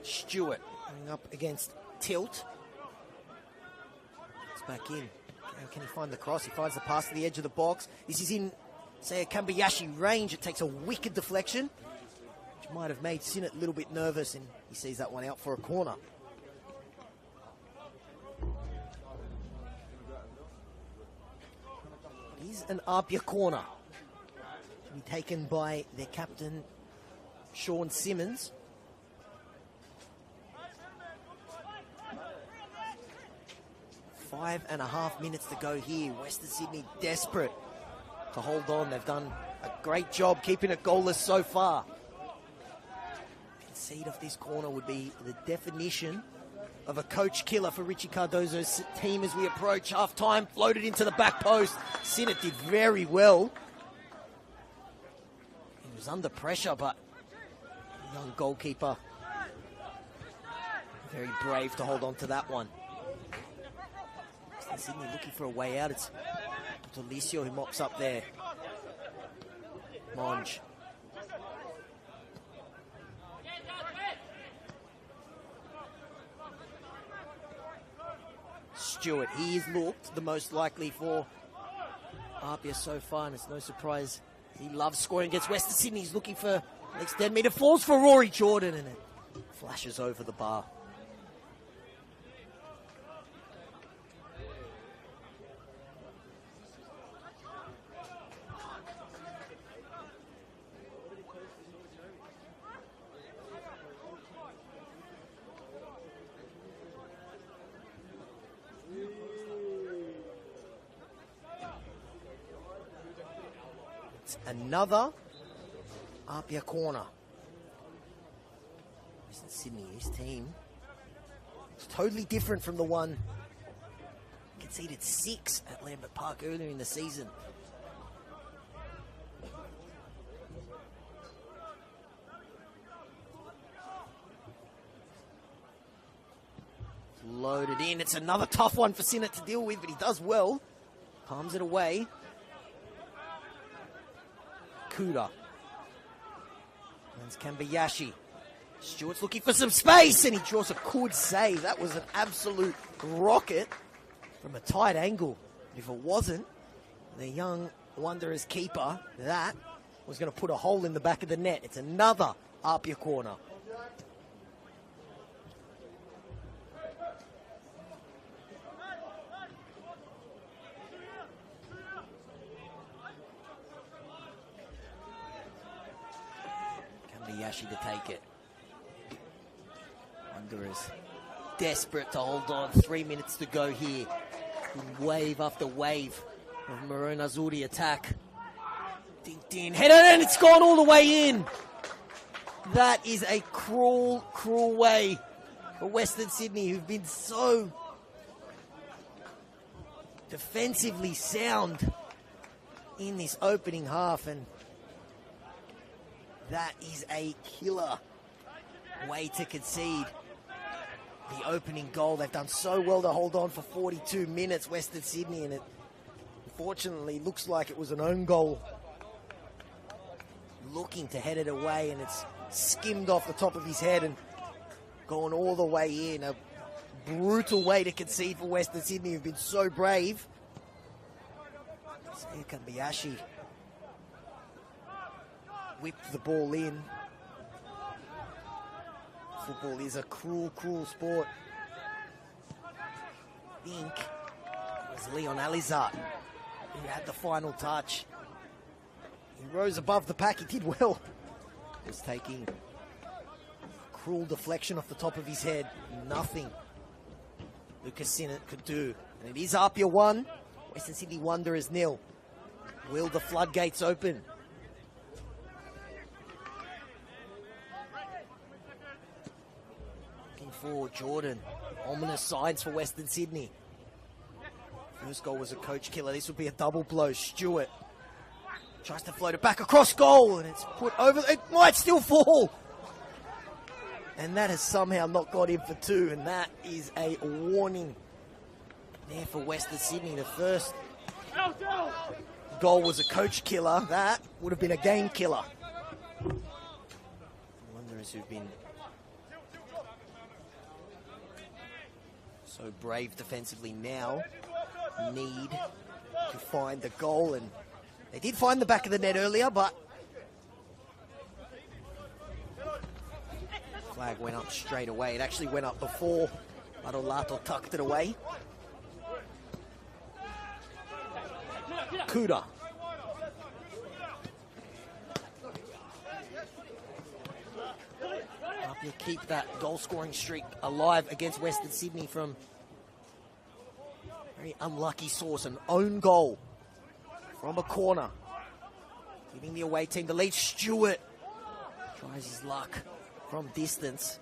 Stewart going up against Tilt. It's back in. How can he find the cross? He finds the pass to the edge of the box. This is in, say, a Kambayashi range. It takes a wicked deflection, which might have made Sinnott a little bit nervous, and he sees that one out for a corner. It is an APIA corner to be taken by their captain, Sean Simmons. Five and a half minutes to go here. Western Sydney desperate to hold on. They've done a great job keeping it goalless so far. Concede of this corner would be the definition of a coach killer for Richie Cardozo's team as we approach half-time. Floated into the back post. Sinnott did very well. He was under pressure, but the young goalkeeper very brave to hold on to that one. Sydney looking for a way out. It's Tolicio who mops up there. Monge. Stewart, he is looked the most likely for APIA so far, and it's no surprise he loves scoring against Western Sydney. He's looking for next 10 metre, falls for Rory Jordan, and it flashes over the bar. Another APIA corner. Western Sydney, his team, it's totally different from the one conceded 6 at Lambert Park earlier in the season. Loaded in. It's another tough one for Sinnott to deal with, but he does well. Palms it away. Kuda. That's Kambayashi. Stewart's looking for some space, and he draws a good save. That was an absolute rocket from a tight angle. If it wasn't the young Wanderers keeper, that was going to put a hole in the back of the net. It's another APIA corner. Yashi to take it. Wanderers desperate to hold on. 3 minutes to go here. Wave after wave of Maroon Azuri attack. Dinked in, headed in, it's gone all the way in. That is a cruel, cruel way for Western Sydney, who've been so defensively sound in this opening half, and that is a killer way to concede the opening goal. They've done so well to hold on for 42 minutes, Western Sydney, and it unfortunately looks like it was an own goal. Looking to head it away, and it's skimmed off the top of his head and gone all the way in. A brutal way to concede for Western Sydney, who've been so brave. So here can Biashi. Whipped the ball in. Football is a cruel, cruel sport. I think it was Leon Alizar who had the final touch. He rose above the pack, he did well. Was taking cruel deflection off the top of his head. Nothing Lucas Sinnott could do. And it is APIA 1, Western Sydney Wanderers 0. Will the floodgates open? Looking for Jordan. Ominous signs for Western Sydney. First goal was a coach killer. This would be a double blow. Stewart tries to float it back across goal, and it's put over. It might still fall. And that has somehow not got in for 2, and that is a warning there for Western Sydney. The first goal was a coach killer. That would have been a game killer. Wanderers who've been so brave defensively now need to find the goal, and they did find the back of the net earlier, but flag went up straight away. It actually went up before Adolato tucked it away. Kuda. You keep that goal scoring streak alive against Western Sydney from very unlucky source. An own goal from a corner, giving the away team the lead. Stewart tries his luck from distance.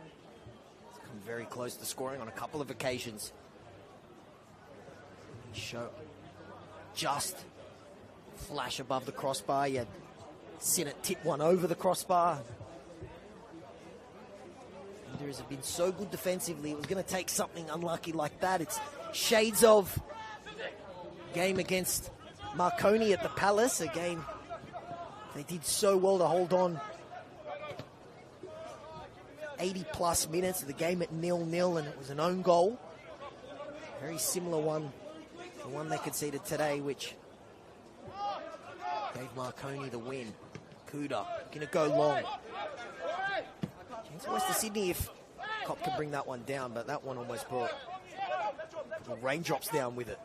He's come very close to scoring on a couple of occasions. Show just flash above the crossbar. You had Sinnott tip one over the crossbar. Wanderers have been so good defensively. It was going to take something unlucky like that. It's shades of game against Marconi at the Palace. A game they did so well to hold on 80 plus minutes of the game at 0-0, and it was an own goal. Very similar one, the one they conceded today, which gave Marconi the win. Kuda gonna go long. Chance for Western Sydney if Cop can bring that one down, but that one almost brought the raindrops down with it.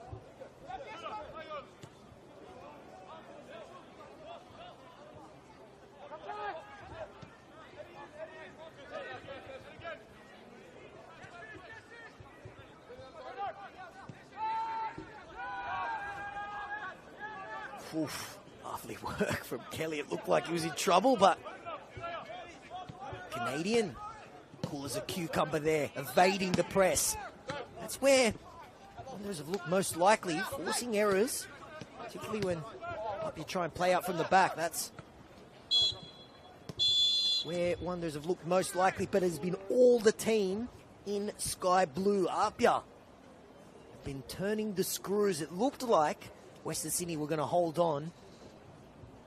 Oof, lovely work from Kelly. It looked like he was in trouble, but Canadian, cool as a cucumber there, evading the press. That's where Wanderers have looked most likely, forcing errors, particularly when you try and play out from the back. That's where Wanderers have looked most likely, but it has been all the team in sky blue. APIA have been turning the screws. It looked like Western Sydney were going to hold on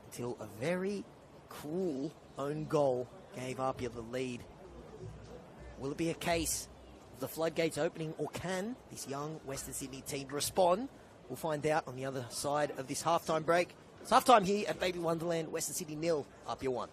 until a very cruel own goal gave APIA the lead. Will it be a case of the floodgates opening, or can this young Western Sydney team respond? We'll find out on the other side of this halftime break. It's halftime here at Baby Wonderland. Western Sydney 0, APIA 1.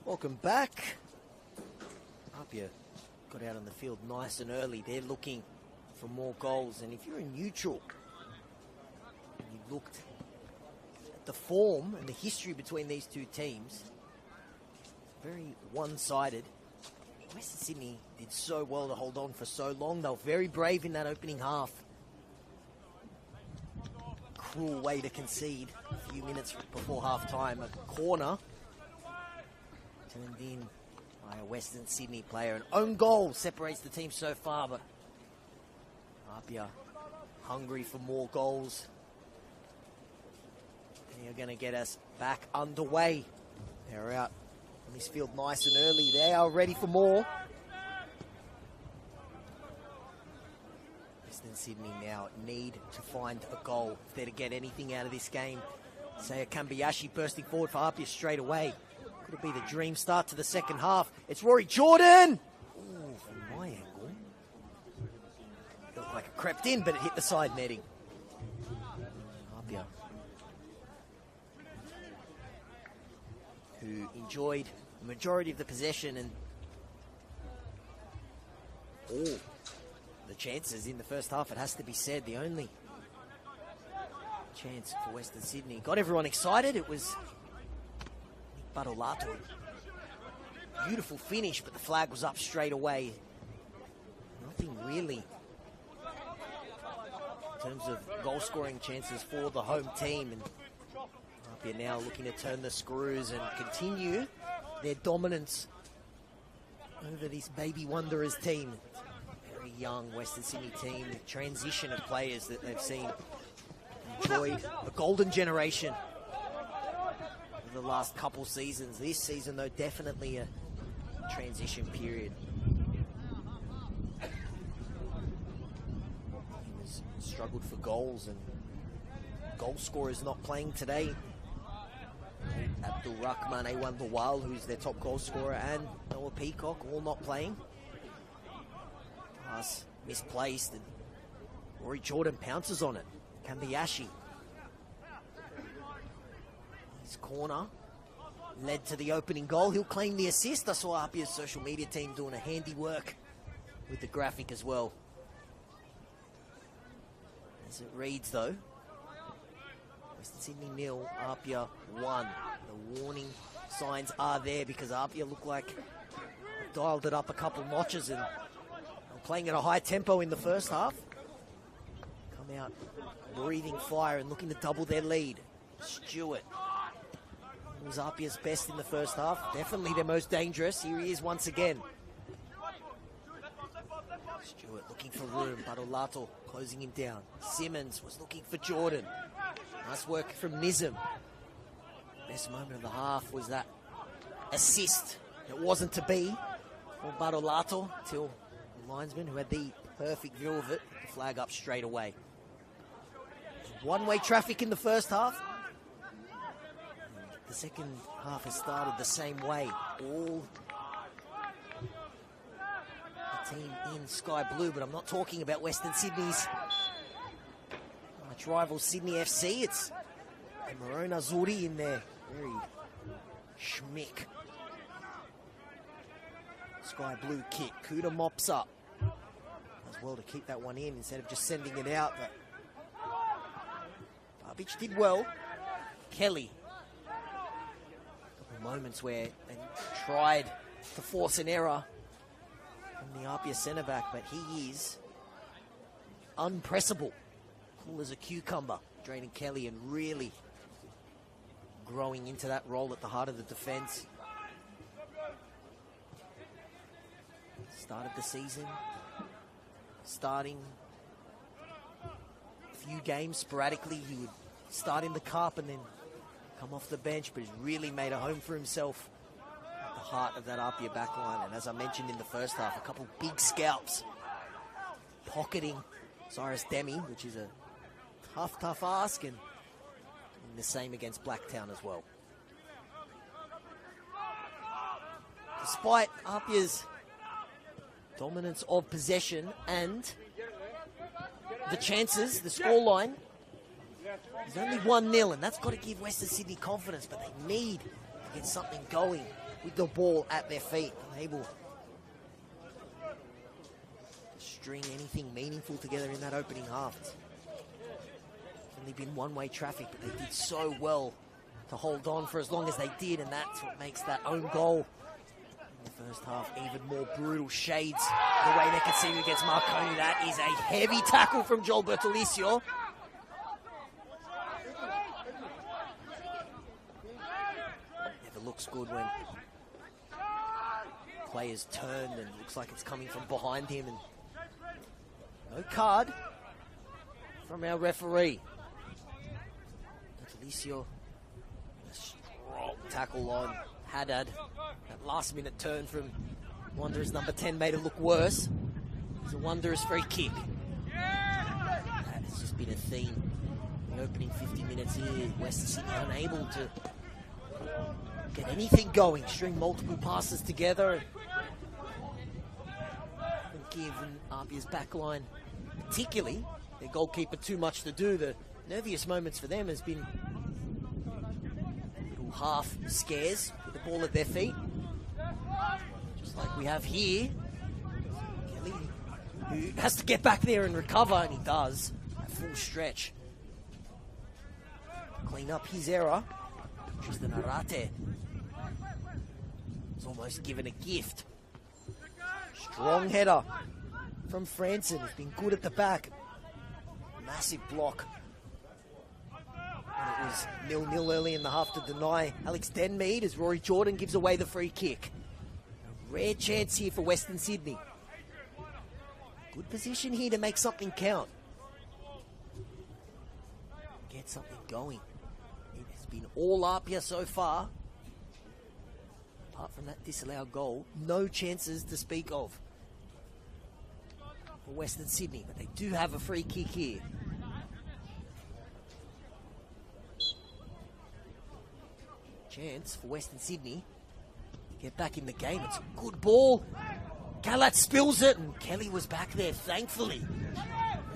Welcome back. APIA got out on the field nice and early. They're looking for more goals. And if you're in neutral, and you looked at the form and the history between these two teams, very one-sided. Western Sydney did so well to hold on for so long. They were very brave in that opening half. Cruel way to concede a few minutes before half-time. A corner turned in by a Western Sydney player. An own goal separates the team so far, but APIA hungry for more goals. They're going to get us back underway. They're out on this field nice and early. They are ready for more. Western Sydney now need to find a goal if they're to get anything out of this game. Saya Kambayashi bursting forward for APIA straight away. Could it be the dream start to the second half? It's Rory Jordan! Ooh, from my angle. It looked like it crept in, but it hit the side netting. APIA, who enjoyed the majority of the possession and all the chances in the first half, it has to be said. The only chance for Western Sydney got everyone excited. It was Badolato. Beautiful finish, but the flag was up straight away. Nothing really in terms of goal-scoring chances for the home team. And APIA now looking to turn the screws and continue their dominance over this Baby Wanderers team. Very young Western Sydney team, the transition of players that they've seen enjoyed a golden generation over the last couple seasons. This season, though, definitely a transition period. He has struggled for goals, and goal scorers not playing today. Abdul Rahman Awan Lawal, who's their top goal scorer, and Noah Peacock, all not playing. Pass misplaced, and Rory Jordan pounces on it. Kambayashi. His corner led to the opening goal. He'll claim the assist. I saw APIA's social media team doing a handiwork with the graphic as well. As it reads, though, Western Sydney 0, APIA 1. The warning signs are there because APIA look like they've dialed it up a couple notches and are playing at a high tempo in the first half. Come out breathing fire and looking to double their lead. Stewart was APIA's best in the first half. Definitely their most dangerous. Here he is once again. Stewart looking for room. Badolato closing him down. Simmons was looking for Jordan. Nice work from Nizam. Best moment of the half was that assist. It wasn't to be for Badolato till the linesman, who had the perfect view of it, the flag up straight away. One-way traffic in the first half. The second half has started the same way. All the team in sky blue, but I'm not talking about Western Sydney's arch rival Sydney FC. It's Maroon Azuri in there. Very schmick. Sky blue kick. Kuda mops up. As well to keep that one in instead of just sending it out. But Barbic did well. Kelly. A couple moments where they tried to force an error from the APIA centre-back, but he is unpressable. Cool as a cucumber. Drayden Kelly, and really growing into that role at the heart of the defence. Started the season, starting a few games sporadically. He would start in the cup and then come off the bench, but he's really made a home for himself at the heart of that APIA backline. And as I mentioned in the first half, a couple big scalps pocketing Cyrus Demi, which is a tough ask, and the same against Blacktown as well. Despite APIA's dominance of possession and the chances, the scoreline is only 1-0, and that's got to give Western Sydney confidence, but they need to get something going with the ball at their feet, unable to string anything meaningful together in that opening half. It's only been one-way traffic, but they did so well to hold on for as long as they did, and that's what makes that own goal in the first half even more brutal. Shades the way they conceded against Marconi. That is a heavy tackle from Joel Bertolicio. Never looks good when players turn and it looks like it's coming from behind him. And no card from our referee. Bertolicio, a strong tackle on Haddad. That last minute turn from Wanderers number 10 made it look worse. It's a Wanderers free kick. That has just been a theme. The opening 50 minutes here, Western Sydney unable to get anything going, string multiple passes together and give APIA's backline, particularly their goalkeeper, too much to do. The nerviest moments for them has been little half scares with the ball at their feet, just like we have here. Kelly, who has to get back there and recover, and he does at full stretch. Clean up his error. Tristan Arate is almost given a gift. Strong header from Franson, who's been good at the back. Massive block. And it was 0-0 early in the half to deny Alex Denmead as Rory Jordan gives away the free kick. A rare chance here for Western Sydney. Good position here to make something count. Get something going. It has been all APIA so far. Apart from that disallowed goal, no chances to speak of for Western Sydney, but they do have a free kick here. Chance for Western Sydney to get back in the game. It's a good ball. Kalat spills it, and Kelly was back there, thankfully.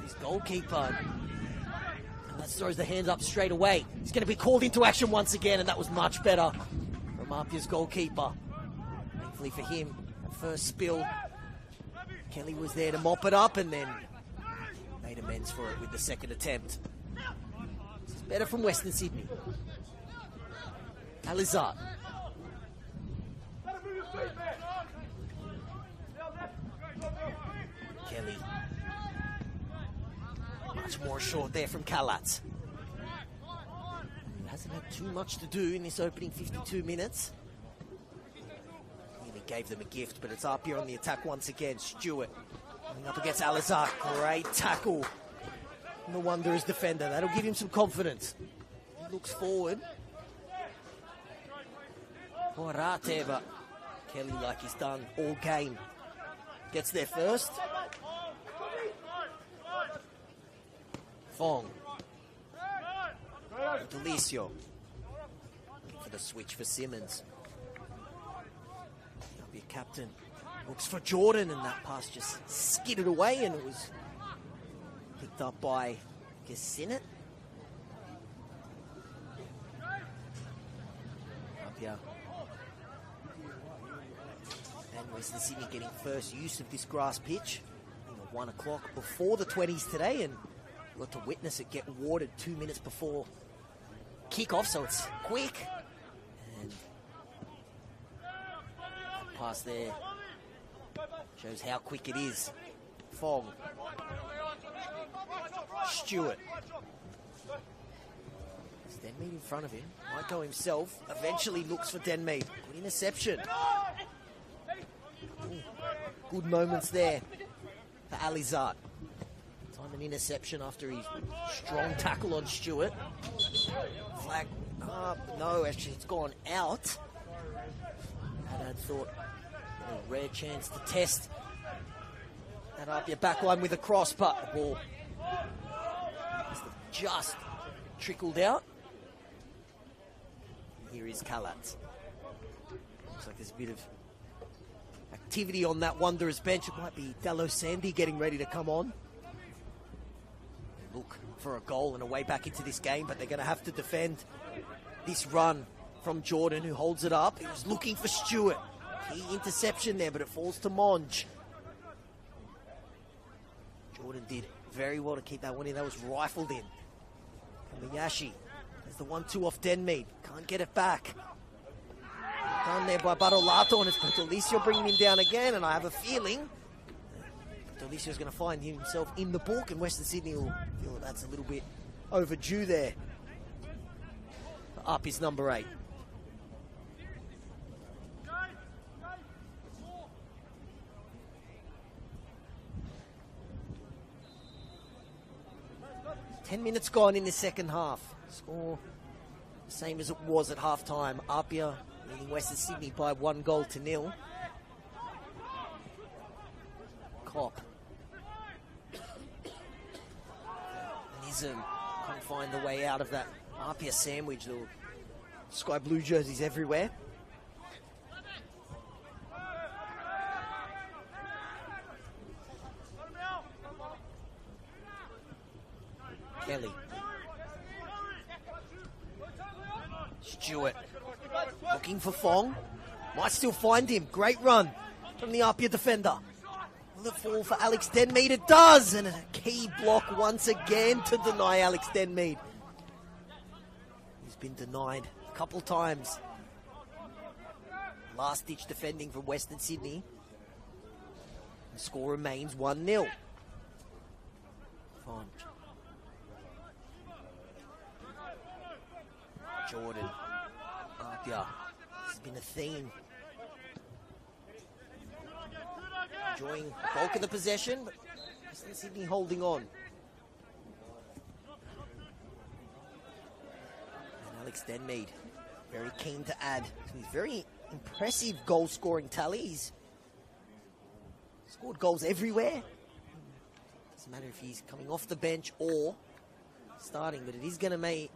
His goalkeeper. And that throws the hands up straight away. He's going to be called into action once again, and that was much better from APIA's goalkeeper. Thankfully for him, that first spill, Kelly was there to mop it up and then made amends for it with the second attempt. This is better from Western Sydney. Alizard. Kelly. Much more short there from Kalat. He hasn't had too much to do in this opening 52 minutes. Really gave them a gift, but it's APIA on the attack once again. Stewart coming up against Alizard. Great tackle from the Wanderers defender. That'll give him some confidence. He looks forward. Arate, but Kelly, like he's done all game, gets there first. Fong. Delicio. For the switch for Simmons. That'll be a captain. Looks for Jordan, and that pass just skidded away, and it was picked up by Sinnott. APIA. And Western Sydney getting first use of this grass pitch. At 1 o'clock before the 20s today, and got to witness it get awarded 2 minutes before kickoff, so it's quick. And that pass there shows how quick it is. Fong. Stewart. Denmead in front of him. Might go himself. Eventually looks for Denmead. Good interception. Ooh, good moments there for Alizard. Time an interception after his strong tackle on Stewart. Flag up. No, actually it's gone out. Haddad thought a rare chance to test that APIA backline with a cross, but the ball must have just trickled out. Here is Kalat. Looks like there's a bit of activity on that Wanderers bench. It might be Dallo Sandy getting ready to come on. Look for a goal and a way back into this game, but they're going to have to defend this run from Jordan, who holds it up. He was looking for Stewart. Key interception there, but it falls to Monge. Jordan did very well to keep that one in. That was rifled in. And Miyashi has the 1-2 off Denmead. Can't get it back. Done there by Barolato, and it's Bertolicio bringing him down again, and I have a feeling Bertolicio's going to find himself in the book, and Western Sydney will feel that that's a little bit overdue there. Up is number 8. Ten minutes gone in the second half. Score the same as it was at halftime. APIA leading Western Sydney by 1-0. Cop. Nizam can't find the way out of that APIA sandwich. The sky blue jerseys everywhere. Kelly. Stewart looking for Fong. Might still find him. Great run from the APIA defender. Will it fall for Alex Denmead? It does! And a key block once again to deny Alex Denmead. He's been denied a couple times. Last ditch defending from Western Sydney. The score remains 1-0. Font. Jordan. APIA. This has been a theme. Enjoying the bulk of the possession, but Western Sydney holding on. And Alex Denmead, very keen to add to his very impressive goal-scoring tally. He's scored goals everywhere. Doesn't matter if he's coming off the bench or starting, but it is going to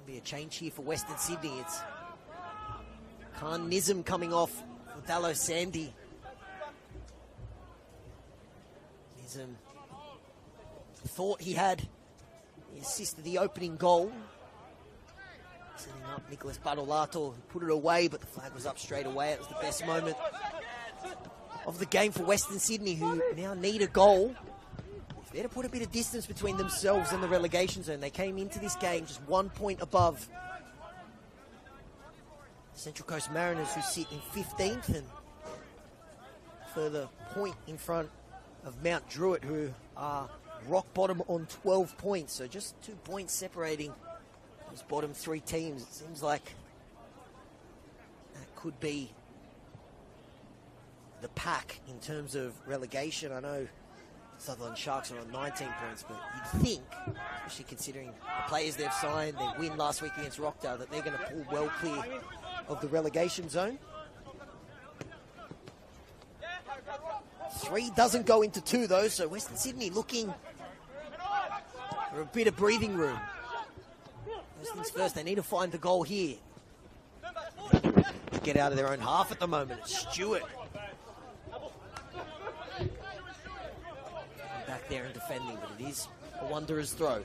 be a change here for Western Sydney. It's Khan Nizam coming off for Dallo Sandy. Nizam thought he had the assist of the opening goal. Setting up Nicholas Barolato, who put it away, but the flag was up straight away. It was the best moment of the game for Western Sydney, who now need a goal. They're to put a bit of distance between themselves and the relegation zone. They came into this game just 1 point above Central Coast Mariners, who sit in 15th, and further point in front of Mount Druitt, who are rock bottom on 12 points. So just 2 points separating those bottom 3 teams. It seems like that could be the pack in terms of relegation. I know Sutherland Sharks are on 19 points, but you'd think, especially considering the players they've signed, their win last week against Rockdale, that they're going to pull well clear of the relegation zone. 3 doesn't go into 2, though, so Western Sydney looking for a bit of breathing room. First things first, they need to find the goal here. Get out of their own half at the moment. It's Stewart. Back there and defending, but it is a Wanderers throw.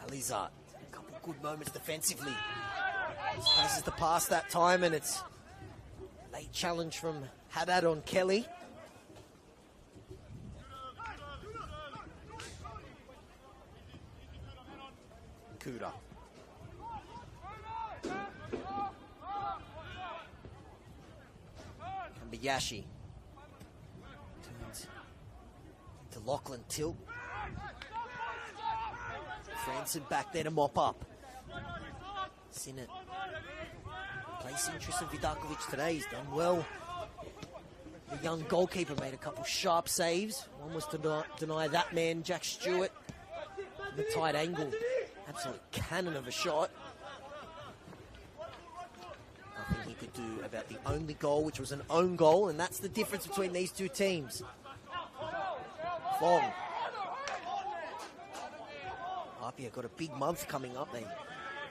Alizard, a couple of good moments defensively. Places the pass that time, and it's a late challenge from Haddad on Kelly. Kuda. Kambayashi. Turns to Lachlan Tilt. Franson back there to mop up. Sinnott placing Tristan Vidakovic today. He's done well. The young goalkeeper made a couple sharp saves. One was to deny that man, Jack Stewart, the tight angle. Absolute cannon of a shot. Nothing he could do about the only goal, which was an own goal, and that's the difference between these two teams. Fong. APIA got a big month coming up. They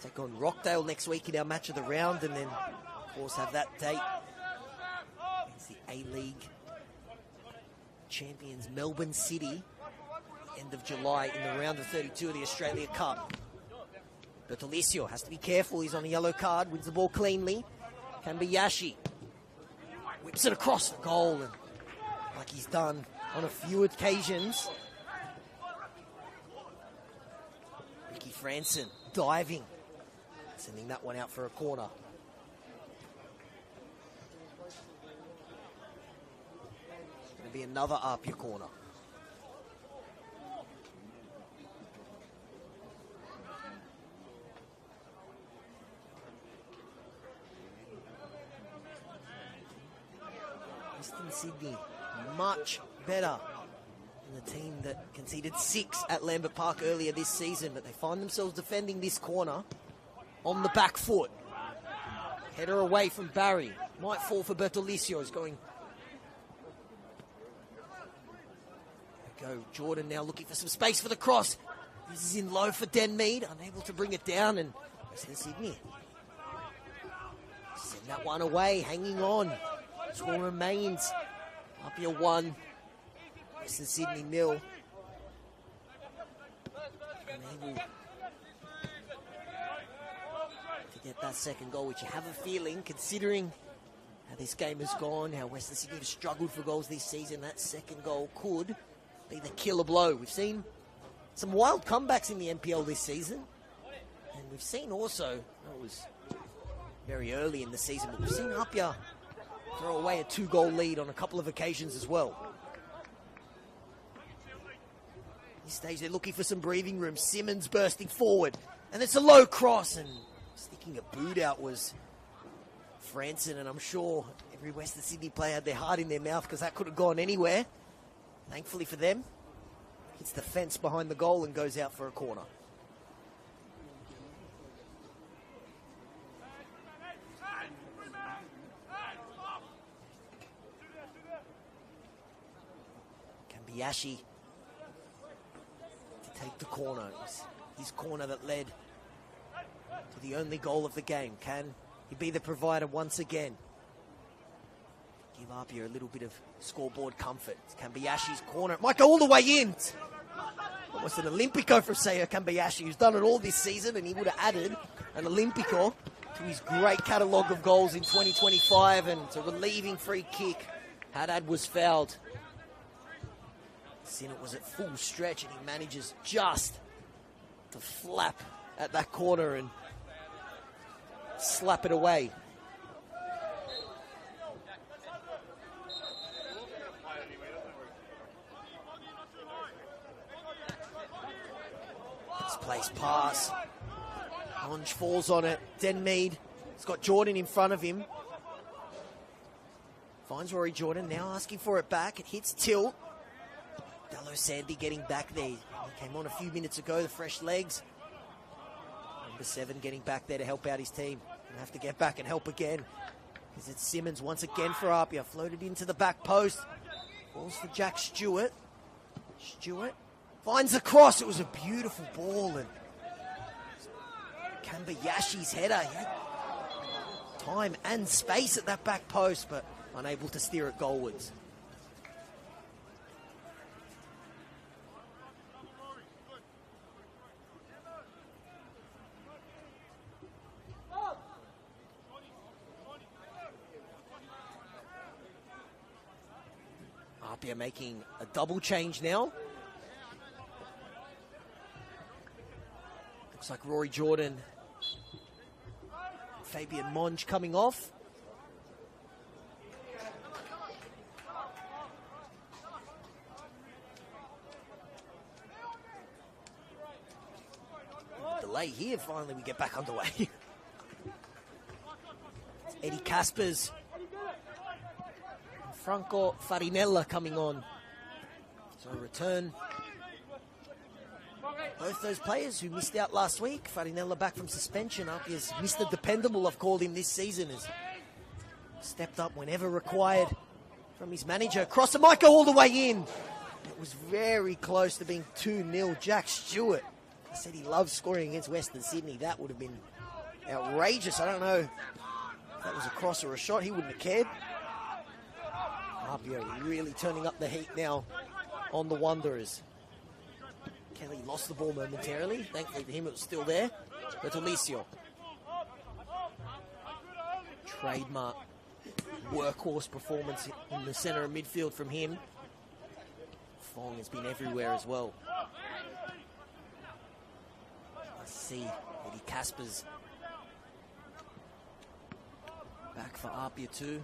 take on Rockdale next week in our match of the round, and then, of course, have that date against the A-League champions Melbourne City, end of July, in the round of 32 of the Australia Cup. Bertolicio has to be careful. He's on a yellow card. Wins the ball cleanly. Kambayashi whips it across the goal, and like he's done on a few occasions. Ricky Franson diving, sending that one out for a corner. It's going to be another APIA corner. Western Sydney, much better than the team that conceded 6 at Lambert Park earlier this season, but they find themselves defending this corner on the back foot. Header away from Barry. Might fall for Bertolicio. He's going. There we go. Jordan now looking for some space for the cross. This is in low for Denmead. Unable to bring it down, and Western Sydney send that one away, hanging on. Score remains. APIA 1, Western Sydney 0. Unable to get that second goal, which you have a feeling, considering how this game has gone, how Western Sydney have struggled for goals this season, that second goal could be the killer blow. We've seen some wild comebacks in the NPL this season, and we've seen also, it was very early in the season, but we've seen APIA throw away a 2-goal lead on a couple of occasions as well. At this stage, they're looking for some breathing room. Simmons bursting forward, and it's a low cross, and sticking a boot out was Franson, and I'm sure every Western Sydney player had their heart in their mouth because that could have gone anywhere. Thankfully for them, hits the fence behind the goal and goes out for a corner. Kambayashi to take the corner. His corner that led to the only goal of the game. Can he be the provider once again? Give APIA a little bit of scoreboard comfort. It's Kambayashi's corner. It might go all the way in. Almost an Olympico for Seiya Kambayashi, who's done it all this season, and he would have added an Olympico to his great catalogue of goals in 2025, and it's a relieving free kick. Haddad was fouled. Sinnott was at full stretch, and he manages just to flap at that corner and slap it away. Misplaced pass. Monge falls on it. Denmead has got Jordan in front of him. Finds Rory Jordan, now asking for it back. It hits Till. Dallo Sandy getting back there. He came on a few minutes ago, the fresh legs. Number 7 getting back there to help out his team. Gonna have to get back and help again, because it's Simmons once again for APIA. Floated into the back post. Balls for Jack Stewart. Stewart finds the cross. It was a beautiful ball, and Kambayashi's header. He had time and space at that back post, but unable to steer it goalwards. APIA making a double change now. Looks like Rory Jordan, Fabian Monge coming off. Delay here, finally we get back underway. Eddie Caspers. Franco Farinella coming on. So a return. Both those players who missed out last week. Farinella back from suspension. APIA's Mr. Dependable, I've called him this season, has stepped up whenever required from his manager. Cross, it might go all the way in. It was very close to being 2-0. Jack Stewart, I said he loves scoring against Western Sydney. That would have been outrageous. I don't know if that was a cross or a shot. He wouldn't have cared. APIA really turning up the heat now on the Wanderers. Kelly lost the ball momentarily. Thankfully for him, it was still there. Bertolicio. Trademark workhorse performance in the centre of midfield from him. Fong has been everywhere as well. I see Eddie Casper's back for APIA too.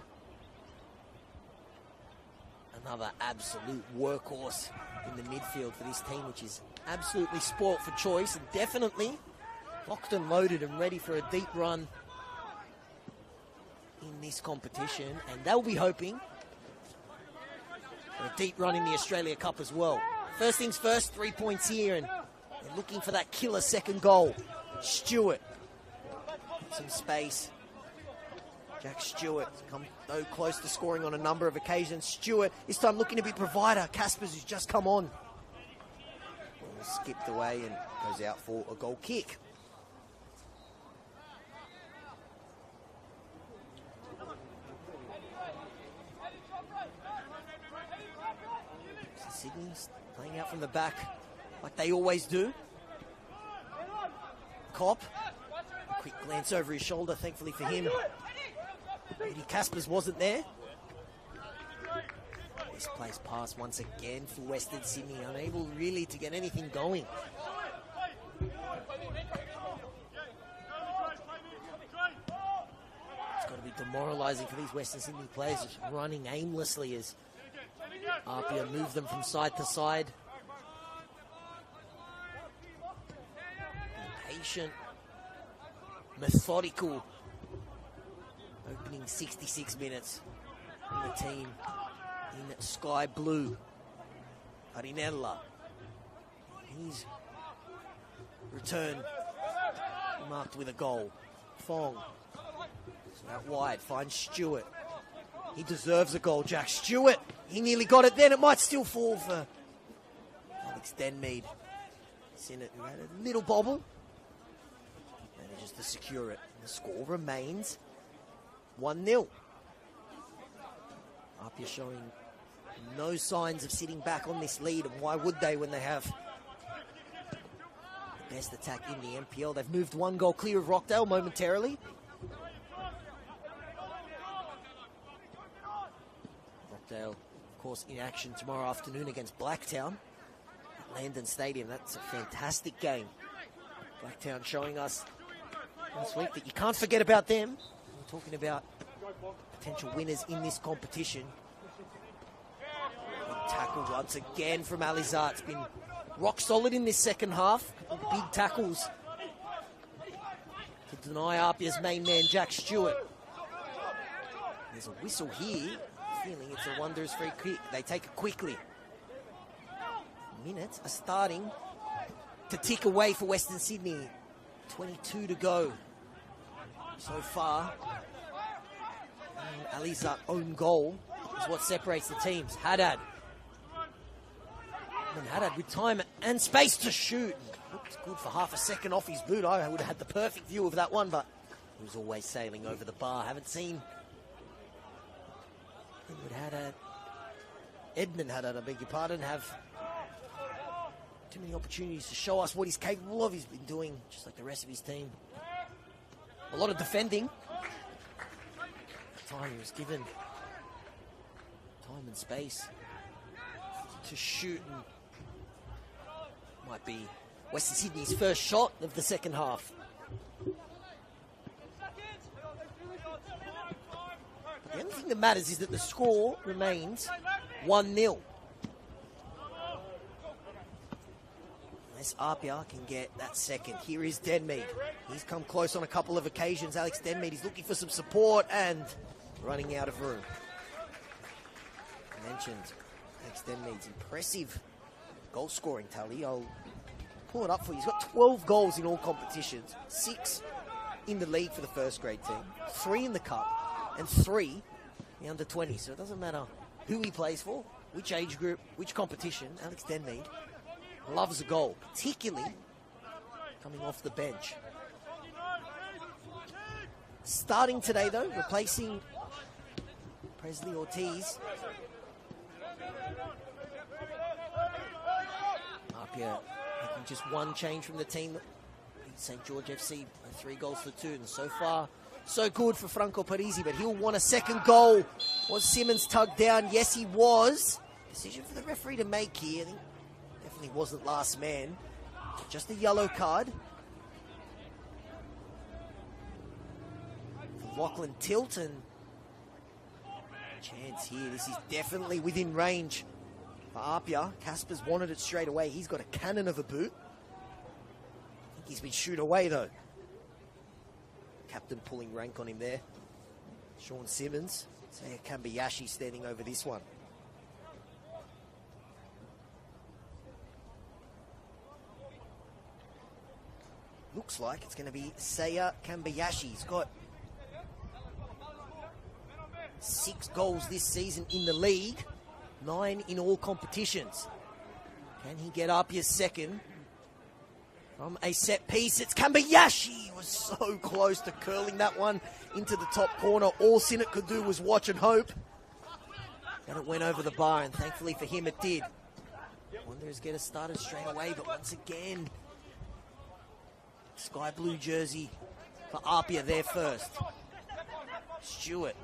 Another absolute workhorse in the midfield for this team, which is absolutely spoilt for choice and definitely locked and loaded and ready for a deep run in this competition. And they'll be hoping for a deep run in the Australia Cup as well. First things first, 3 points here, and they're looking for that killer second goal. Stewart, some space. Jack Stewart come so close to scoring on a number of occasions. Stewart this time looking to be provider. Caspers, who's just come on. Ball skipped away and goes out for a goal kick. Sydney's playing out from the back like they always do. Kopp, quick glance over his shoulder, thankfully for him. Eddie Caspers wasn't there. This plays pass once again for Western Sydney, unable really to get anything going. It's got to be demoralising for these Western Sydney players, just running aimlessly as APIA move them from side to side. Patient, methodical. Opening 66 minutes from the team in sky blue. Farinella. His return marked with a goal. Fong. So out wide, finds Stewart. He deserves a goal, Jack Stewart. He nearly got it then. It might still fall for Alex Denmead. Sinnott, who had a little bobble. Manages to secure it. The score remains 1-0. APIA showing no signs of sitting back on this lead, and why would they when they have the best attack in the NPL? They've moved one goal clear of Rockdale momentarily. Rockdale, of course, in action tomorrow afternoon against Blacktown at Landon Stadium. That's a fantastic game. Blacktown showing us this week that you can't forget about them. We're talking about potential winners in this competition. Big tackle once again from Alizar. It's been rock solid in this second half. Big tackles to deny APIA's main man, Jack Stewart. There's a whistle here. Feeling it's a Wanderers free kick. They take it quickly. Minutes are starting to tick away for Western Sydney. 22 to go so far. And Alizar's own goal is what separates the teams. Haddad. And Haddad with time and space to shoot. Looks good for half a second off his boot. I would have had the perfect view of that one, but he was always sailing over the bar. Haven't seen Edmund Haddad, I beg your pardon, have too many opportunities to show us what he's capable of. He's been doing just like the rest of his team. A lot of defending. Time he was given time and space to shoot, and might be Western Sydney's first shot of the second half. But the only thing that matters is that the score remains 1-0. Unless APIA can get that second. Here is Denmead. He's come close on a couple of occasions. Alex Denmead is looking for some support and running out of room. I mentioned Alex Denmead's impressive goal scoring tally. I'll pull it up for you. He's got 12 goals in all competitions, 6 in the league for the first grade team, 3 in the cup, and 3 in the under 20. So it doesn't matter who he plays for, which age group, which competition. Alex Denmead loves a goal, particularly coming off the bench. Starting today, though, replacing Presley Ortiz. APIA just one change from the team that beat St. George FC by 3-2, and so far, so good for Franco Parisi, but he'll want a second goal. Was Simmons tugged down? Yes, he was. Decision for the referee to make here. I think definitely wasn't last man. Just a yellow card. For Lachlan Tilton. Chance here. This is definitely within range for APIA. Casper's wanted it straight away. He's got a cannon of a boot. I think he's been shooed away though. Captain pulling rank on him there. Sean Simmons. Saya Kambayashi standing over this one. Looks like it's going to be Saya Kambayashi. He's got 6 goals this season in the league, 9 in all competitions. Can he get APIA's second? From a set piece, it's Kambayashi. He was so close to curling that one into the top corner. All Sinnott could do was watch and hope. And it went over the bar, and thankfully for him it did. Wanderers get us started straight away, but once again, sky blue jersey for APIA there first. Stewart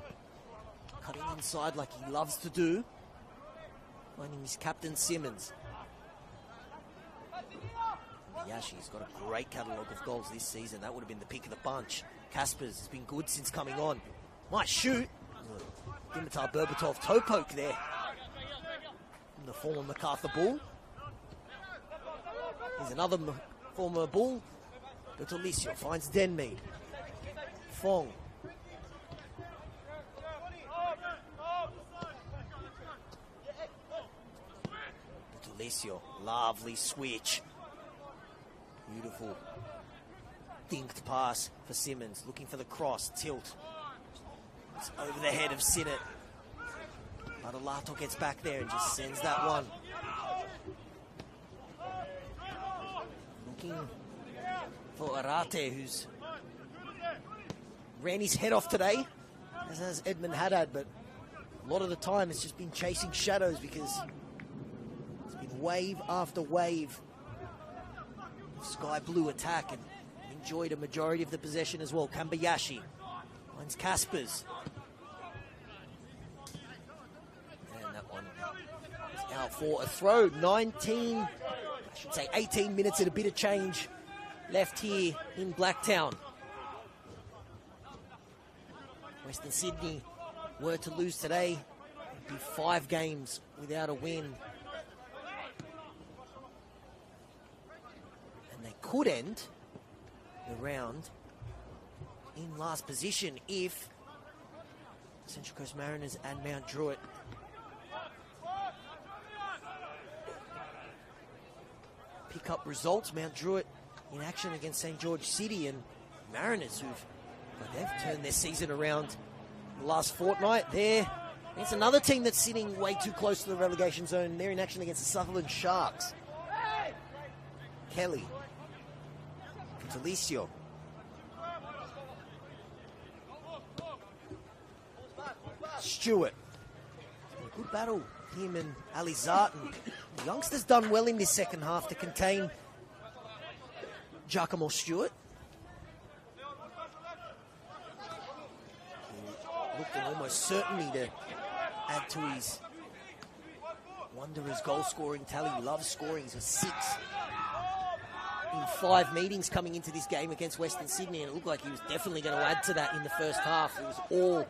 cutting inside like he loves to do. Finding his captain Simmons. Yashi's got a great catalogue of goals this season. That would have been the pick of the bunch. Kaspers has been good since coming on. Might shoot. Dimitar Berbatov toe poke there. From the former MacArthur Bull. Here's another former Bull. Bertolicio finds Denmead. Fong. Bertolicio, lovely switch. Beautiful dinked pass for Simmons. Looking for the cross. Tilt. It's over the head of Sinnott. Adolato gets back there and just sends that one. Looking for Arate, who's ran his head off today, as has Edmund Haddad, but a lot of the time it's just been chasing shadows because it's been wave after wave of sky blue attack and enjoyed a majority of the possession as well. Kambayashi finds Kaspers. And that one is out for a throw. 18 minutes and a bit of change left here in Blacktown. Western Sydney were to lose today, it'd be 5 games without a win. And they could end the round in last position if Central Coast Mariners and Mount Druitt pick up results. Mount Druitt in action against St. George City, and Mariners, they've turned their season around the last fortnight. It's another team that's sitting way too close to the relegation zone. They're in action against the Sutherland Sharks. Kelly. Delicio. Stewart. A good battle, him and Ali Zartan. The youngsters done well in this second half to contain Giacomo Stewart. He looked almost certainly to add to his Wanderers goal scoring tally. He loves scoring. He's a 6 in 5 meetings coming into this game against Western Sydney, and it looked like he was definitely going to add to that in the first half. It was all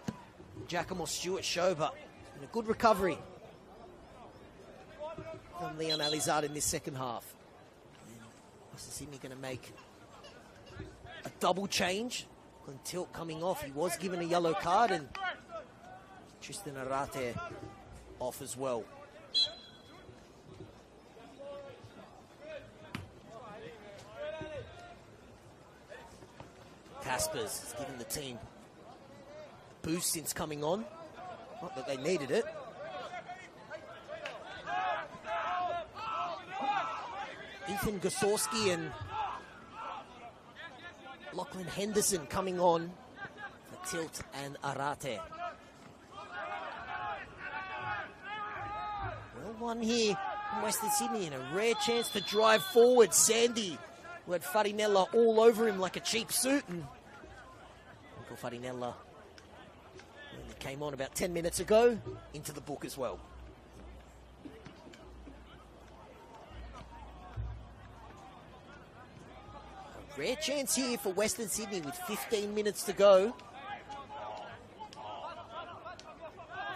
Giacomo Stewart's show, but a good recovery from Leon Alizard in this second half. And Western Sydney going to make a double change. When Tilt coming off, he was given a yellow card, and Tristan Arate off as well. Kaspers has given the team a boost since coming on. Not that they needed it. Ethan Gosowski and Lachlan Henderson coming on for Tilt and Arate. Well won here from Western Sydney, and a rare chance to drive forward. Sandy, who had Farinella all over him like a cheap suit, and Uncle Farinella only came on about 10 minutes ago, into the book as well. A rare chance here for Western Sydney with 15 minutes to go.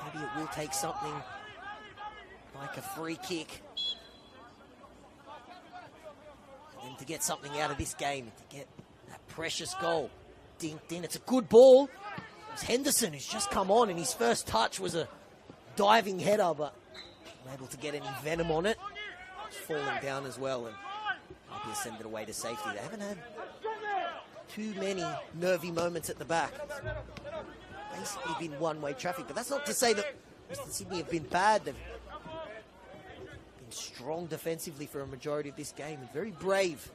Maybe it will take something like a free kick. And then to get something out of this game, to get that precious goal. Dinked in. It's a good ball. It was Henderson who's just come on, and his first touch was a diving header, but unable to get any venom on it. It's falling down as well, and APIA send it away to safety. They haven't had too many nervy moments at the back. It's basically been one-way traffic, but that's not to say that Western Sydney have been bad. They've been strong defensively for a majority of this game, and very brave.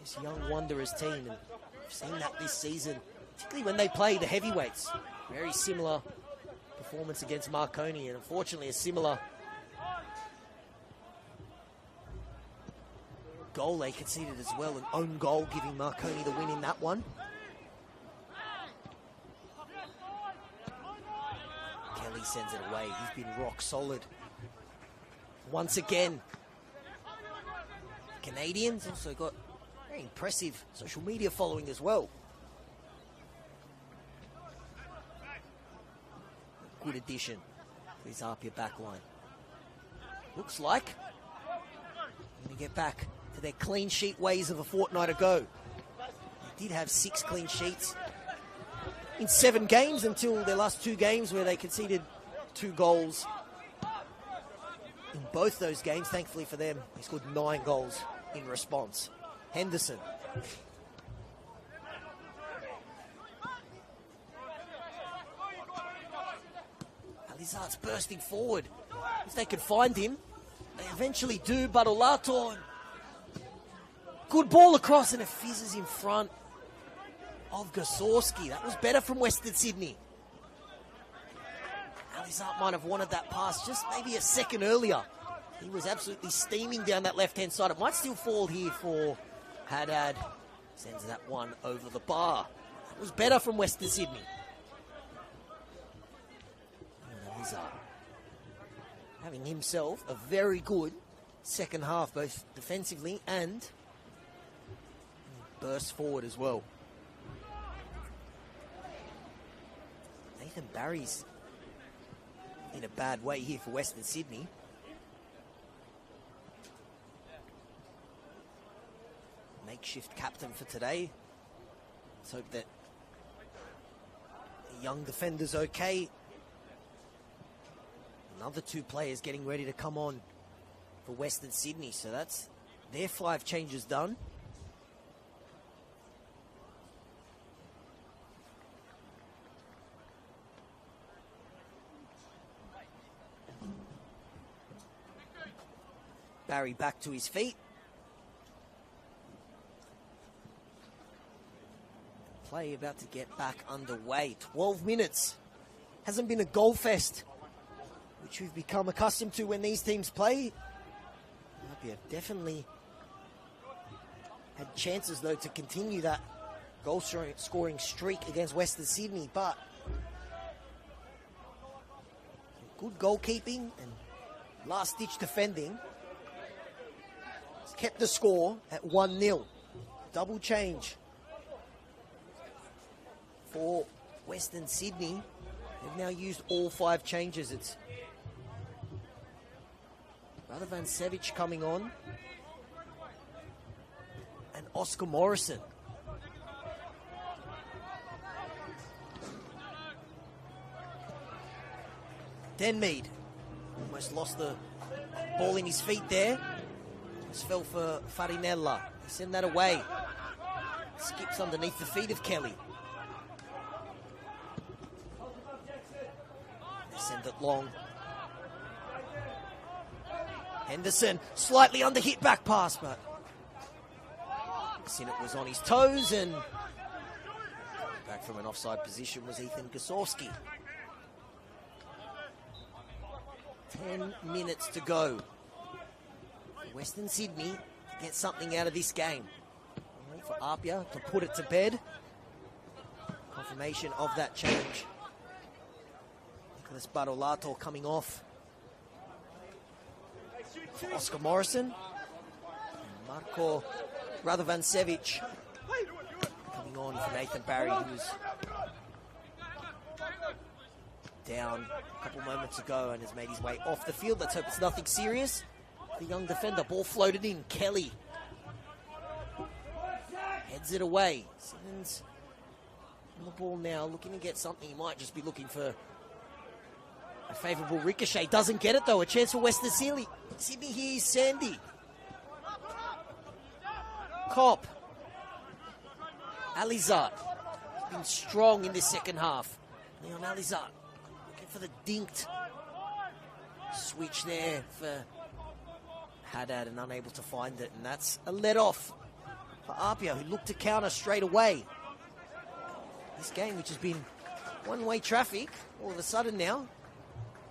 This young Wanderers team, and we've seen that this season, particularly when they play the heavyweights. Very similar performance against Marconi, and unfortunately a similar goal they conceded as well, an own goal giving Marconi the win in that one. Kelly sends it away. He's been rock solid. Once again, Canadians also got very impressive social media following as well. Good addition to this APIA backline. Looks like they're going to get back to their clean sheet ways of a fortnight ago. They did have 6 clean sheets in 7 games until their last 2 games where they conceded 2 goals. In both those games, thankfully for them, they scored 9 goals in response. Henderson. Leichhardt's bursting forward. If they could find him, they eventually do, but Olato, good ball across, and it fizzes in front of Gosowski. That was better from Western Sydney. Leichhardt might have wanted that pass just maybe a second earlier. He was absolutely steaming down that left-hand side. It might still fall here for Haddad. Sends that one over the bar. That was better from Western Sydney. Leichhardt having himself a very good second half, both defensively and burst forward as well. Nathan Barry's in a bad way here for Western Sydney. Makeshift captain for today. Let's hope that the young defender's okay. Another 2 players getting ready to come on for Western Sydney, so that's their 5 changes done. Barry back to his feet. Play about to get back underway. 12 minutes. Hasn't been a goal fest, which we've become accustomed to when these teams play. APIA definitely had chances, though, to continue that goal-scoring streak against Western Sydney, but good goalkeeping and last-ditch defending has kept the score at 1-0. Double change for Western Sydney. They've now used all 5 changes. It's Radovan Sevic coming on, and Oscar Morrison. Denmead almost lost the ball in his feet there. Just fell for Farinella. They send that away. Skips underneath the feet of Kelly. They send it long. Henderson, slightly under hit back pass, but Sinnott was on his toes, and back from an offside position was Ethan Gosowski. 10 minutes to go Western Sydney to get something out of this game. Wait for APIA to put it to bed. Confirmation of that change. Nicholas Barolato coming off for Oscar Morrison. And Marko Radovancevic coming on for Nathan Barry, who was down a couple moments ago and has made his way off the field. Let's hope it's nothing serious. The young defender, ball floated in. Kelly heads it away. Simmons on the ball now, looking to get something. He might just be looking for a favourable ricochet. Doesn't get it though. A chance for Western Sydney. Here's Sandy. Cop. Alizard. He's been strong in this second half. Leon Alizard looking for the dinked switch there for Haddad and unable to find it. And that's a let-off for APIA, who looked to counter straight away. This game, which has been one-way traffic, all of a sudden now,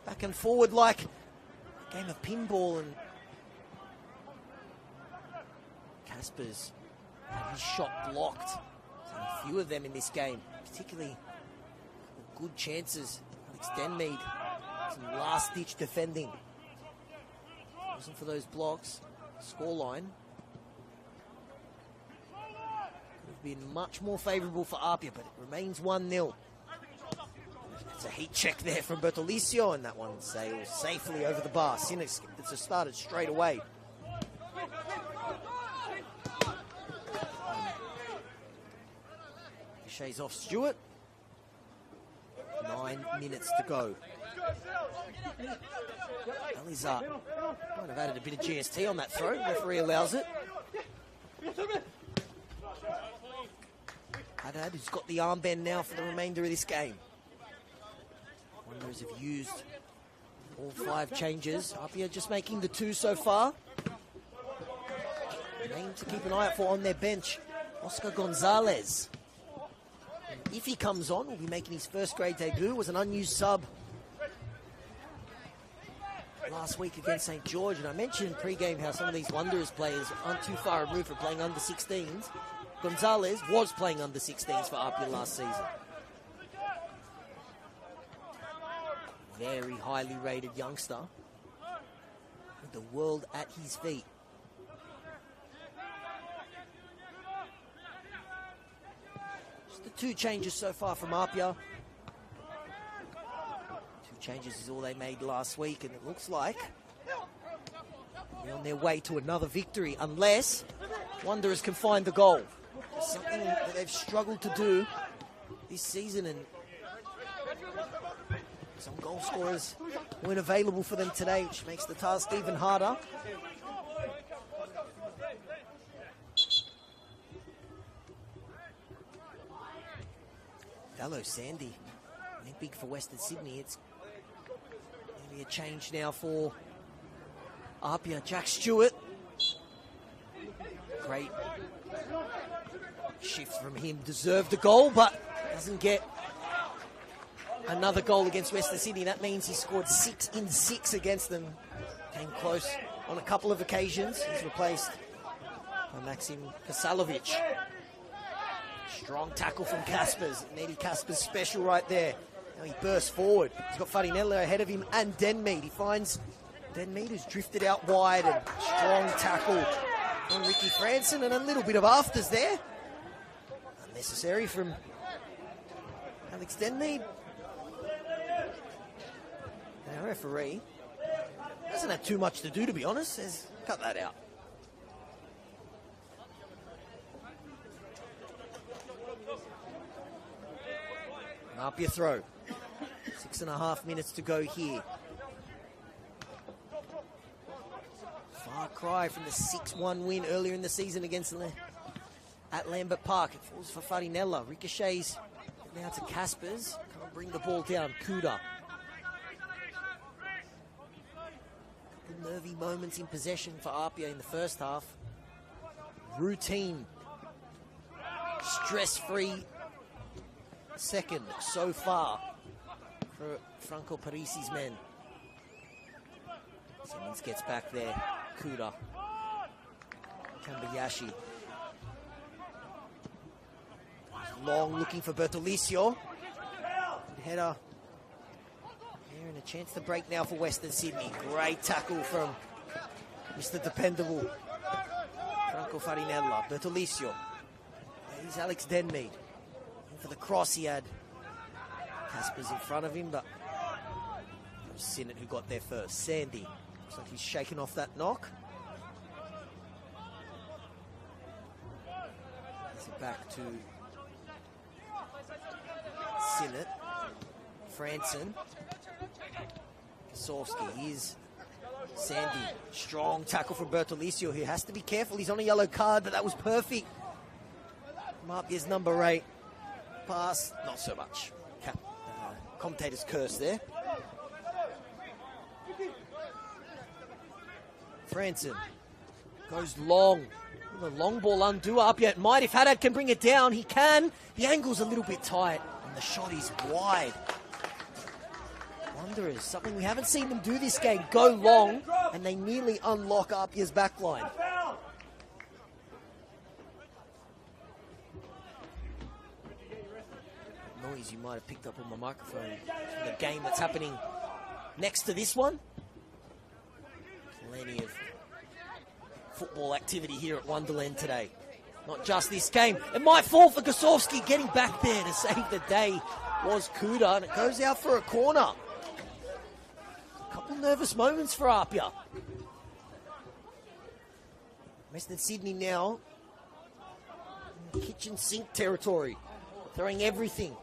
back and forward like a game of pinball. And Casper's had his shot blocked. There's a few of them in this game, particularly good chances. Alex Denmead, some last-ditch defending. Wasn't for those blocks. Scoreline could have been much more favourable for APIA, but it remains 1-0. It's a heat check there from Bertolicio, and that one sails safely over the bar. Sinix gets it started straight away. Ricochets off Stewart. 9 minutes to go. Alizard might have added a bit of GST on that throw. Referee allows it. Haddad, who's got the armband now for the remainder of this game. Wanderers have used all 5 changes. APIA just making the 2 so far. Name to keep an eye out for on their bench, Oscar Gonzalez. And if he comes on, will be making his first grade debut. Was an unused sub last week against St. George, and I mentioned pre-game how some of these Wanderers players aren't too far removed from playing under 16s. Gonzalez was playing under 16s for APIA last season. Very highly rated youngster with the world at his feet. Just the 2 changes so far from APIA. Changes is all they made last week, and it looks like they're on their way to another victory unless Wanderers can find the goal. Something that they've struggled to do this season, and some goal scorers weren't available for them today, which makes the task even harder. Hello, Sandy. Big for Western Sydney. It's a change now for APIA. Jack Stewart. Great shift from him. Deserved a goal, but doesn't get another goal against Western Sydney. That means he scored 6 in 6 against them. Came close on a couple of occasions. He's replaced by Maxim Kasalovic. Strong tackle from Caspers. Nettie Caspers special right there. Now he bursts forward. He's got Farinello ahead of him and Denmead. He finds Denmead, who's drifted out wide, and strong tackle from Ricky Franson, and a little bit of afters there. Unnecessary from Alex Denmead. Now referee doesn't have too much to do, to be honest. Says, cut that out. Up your throw. 6.5 minutes to go here. Far cry from the 6-1 win earlier in the season against at Lambert Park. It falls for Farinella. Ricochets now to Caspers. Can't bring the ball down. Kuda. Couple nervy moments in possession for APIA in the first half. Routine. Stress-free second so far for Franco Parisi's men. Simmons gets back there. Kuda Kambayashi. Long looking for Bertolicio. Good header. There, and a chance to break now for Western Sydney. Great tackle from Mr. Dependable. Franco Farinella. Bertolicio. Here's Alex Denmead. And for the cross, he had Casper's in front of him, but it was Sinnott who got there first. Sandy. Looks like he's shaking off that knock. Pass it back to Sinnott. Franson. Kasowski. Here's Sandy. Strong tackle from Bertolicio. He has to be careful. He's on a yellow card, but that was perfect. Marpia's number 8. Pass. Not so much. Commentator's curse there. Franson goes long. The long ball undo. APIA might. If Haddad can bring it down, he can. The angle's a little bit tight, and the shot is wide. Wanderers, something we haven't seen them do this game. Go long, and they nearly unlock APIA's backline. Noise you might have picked up on my microphone from the game that's happening next to this one. Plenty of football activity here at Wonderland today. Not just this game. It might fall for Gosowski. Getting back there to save the day was Kuda, and it goes out for a corner. A couple nervous moments for APIA. Western Sydney now in kitchen sink territory, throwing everything.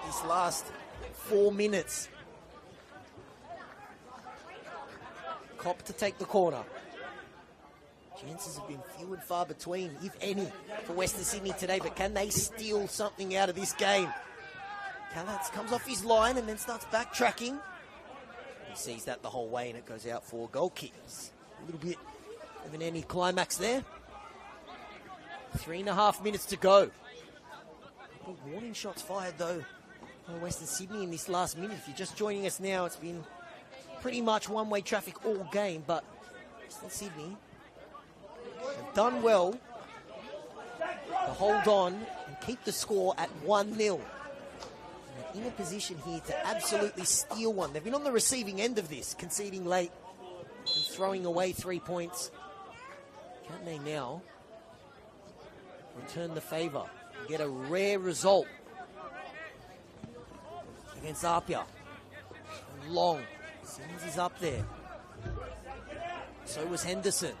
This last 4 minutes. Cop to take the corner. Chances have been few and far between, if any, for Western Sydney today, but can they steal something out of this game? Callatz comes off his line and then starts backtracking. He sees that the whole way and it goes out for goal kicks. A little bit of an anti-climax there. 3.5 minutes to go. Warning shots fired though by Western Sydney in this last minute. If you're just joining us now, it's been pretty much one-way traffic all game, but Western Sydney have done well to hold on and keep the score at 1-0. They're in a position here to absolutely steal one. They've been on the receiving end of this, conceding late and throwing away 3 points. Can they now return the favour and get a rare result against APIA? Long. Simmons is up there. So was Henderson.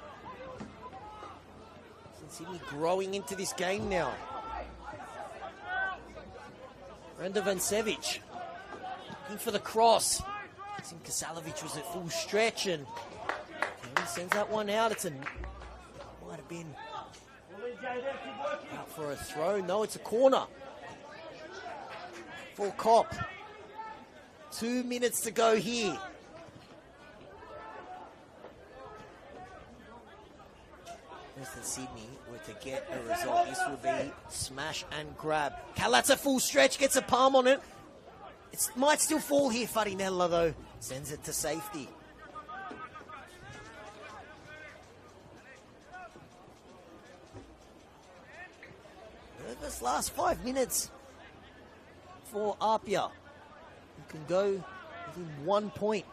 Sydney growing into this game now. Brenda Vancevic looking for the cross. Sim Kasalovic was at full stretch and he sends that one out. Might have been out for a throw. No, it's a corner for Cop. 2 minutes to go here. Western Sydney were to get a result, this will be smash and grab. Callatz a full stretch, gets a palm on it. It might still fall here. Farinella, though, sends it to safety. Nervous last 5 minutes for APIA, who can go within 1 point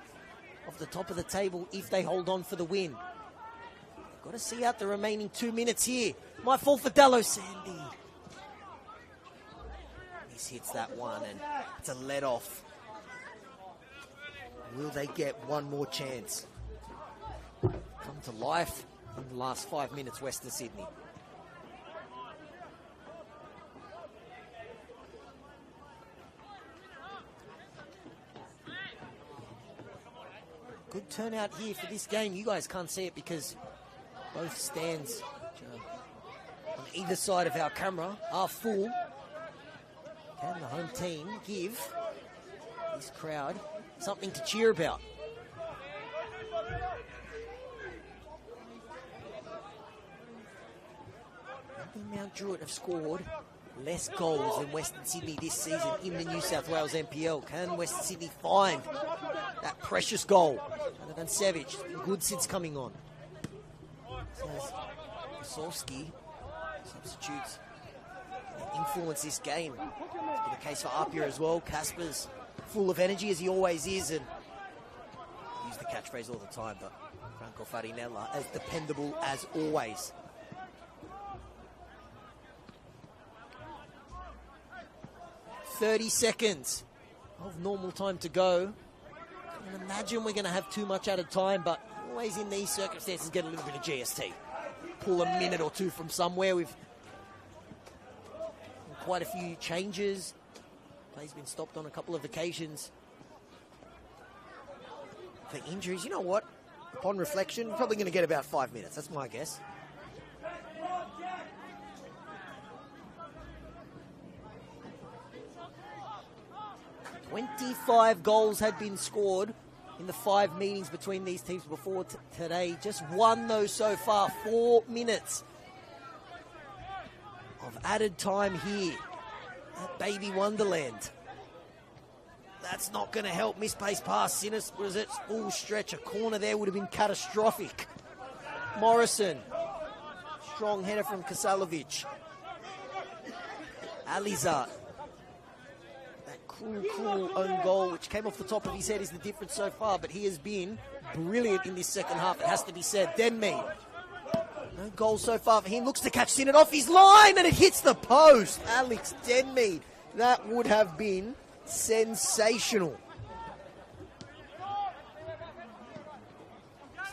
off the top of the table if they hold on for the win. Got to see out the remaining 2 minutes here. Might fall for Dallo. Sandy. This hits that one and it's a let off. Will they get one more chance? Come to life in the last 5 minutes, Western Sydney. Good turnout here for this game. You guys can't see it because both stands on either side of our camera are full. Can the home team give this crowd something to cheer about? Mount Druitt have scored less goals than Western Sydney this season in the New South Wales NPL. Can Western Sydney find that precious goal? Vancevic, good since coming on. Kosowski, substitutes, influence this game. It's been the case for APIA as well. Kasper's full of energy as he always is, and I use the catchphrase all the time, but Franco Farinella as dependable as always. "30 seconds of normal time to go. I can imagine we're going to have too much at a time, but always in these circumstances get a little bit of GST. Pull a minute or two from somewhere. We've quite a few changes. Play's been stopped on a couple of occasions for injuries. You know what? Upon reflection, we're probably going to get about 5 minutes. That's my guess. "25 goals had been scored in the 5 meetings between these teams before today. Just one, though, so far. 4 minutes of added time here at Baby Wonderland. That's not going to help. Misplaced pass. Sinis was at full stretch. A corner there would have been catastrophic. Morrison. Strong header from Kasalovic. Alizat. Cruel own goal, which came off the top of his head, is the difference so far, but he has been brilliant in this second half, it has to be said. Denmead, no goal so far for him, looks to catch Sinnott off his line, and it hits the post. Alex Denmead, that would have been sensational.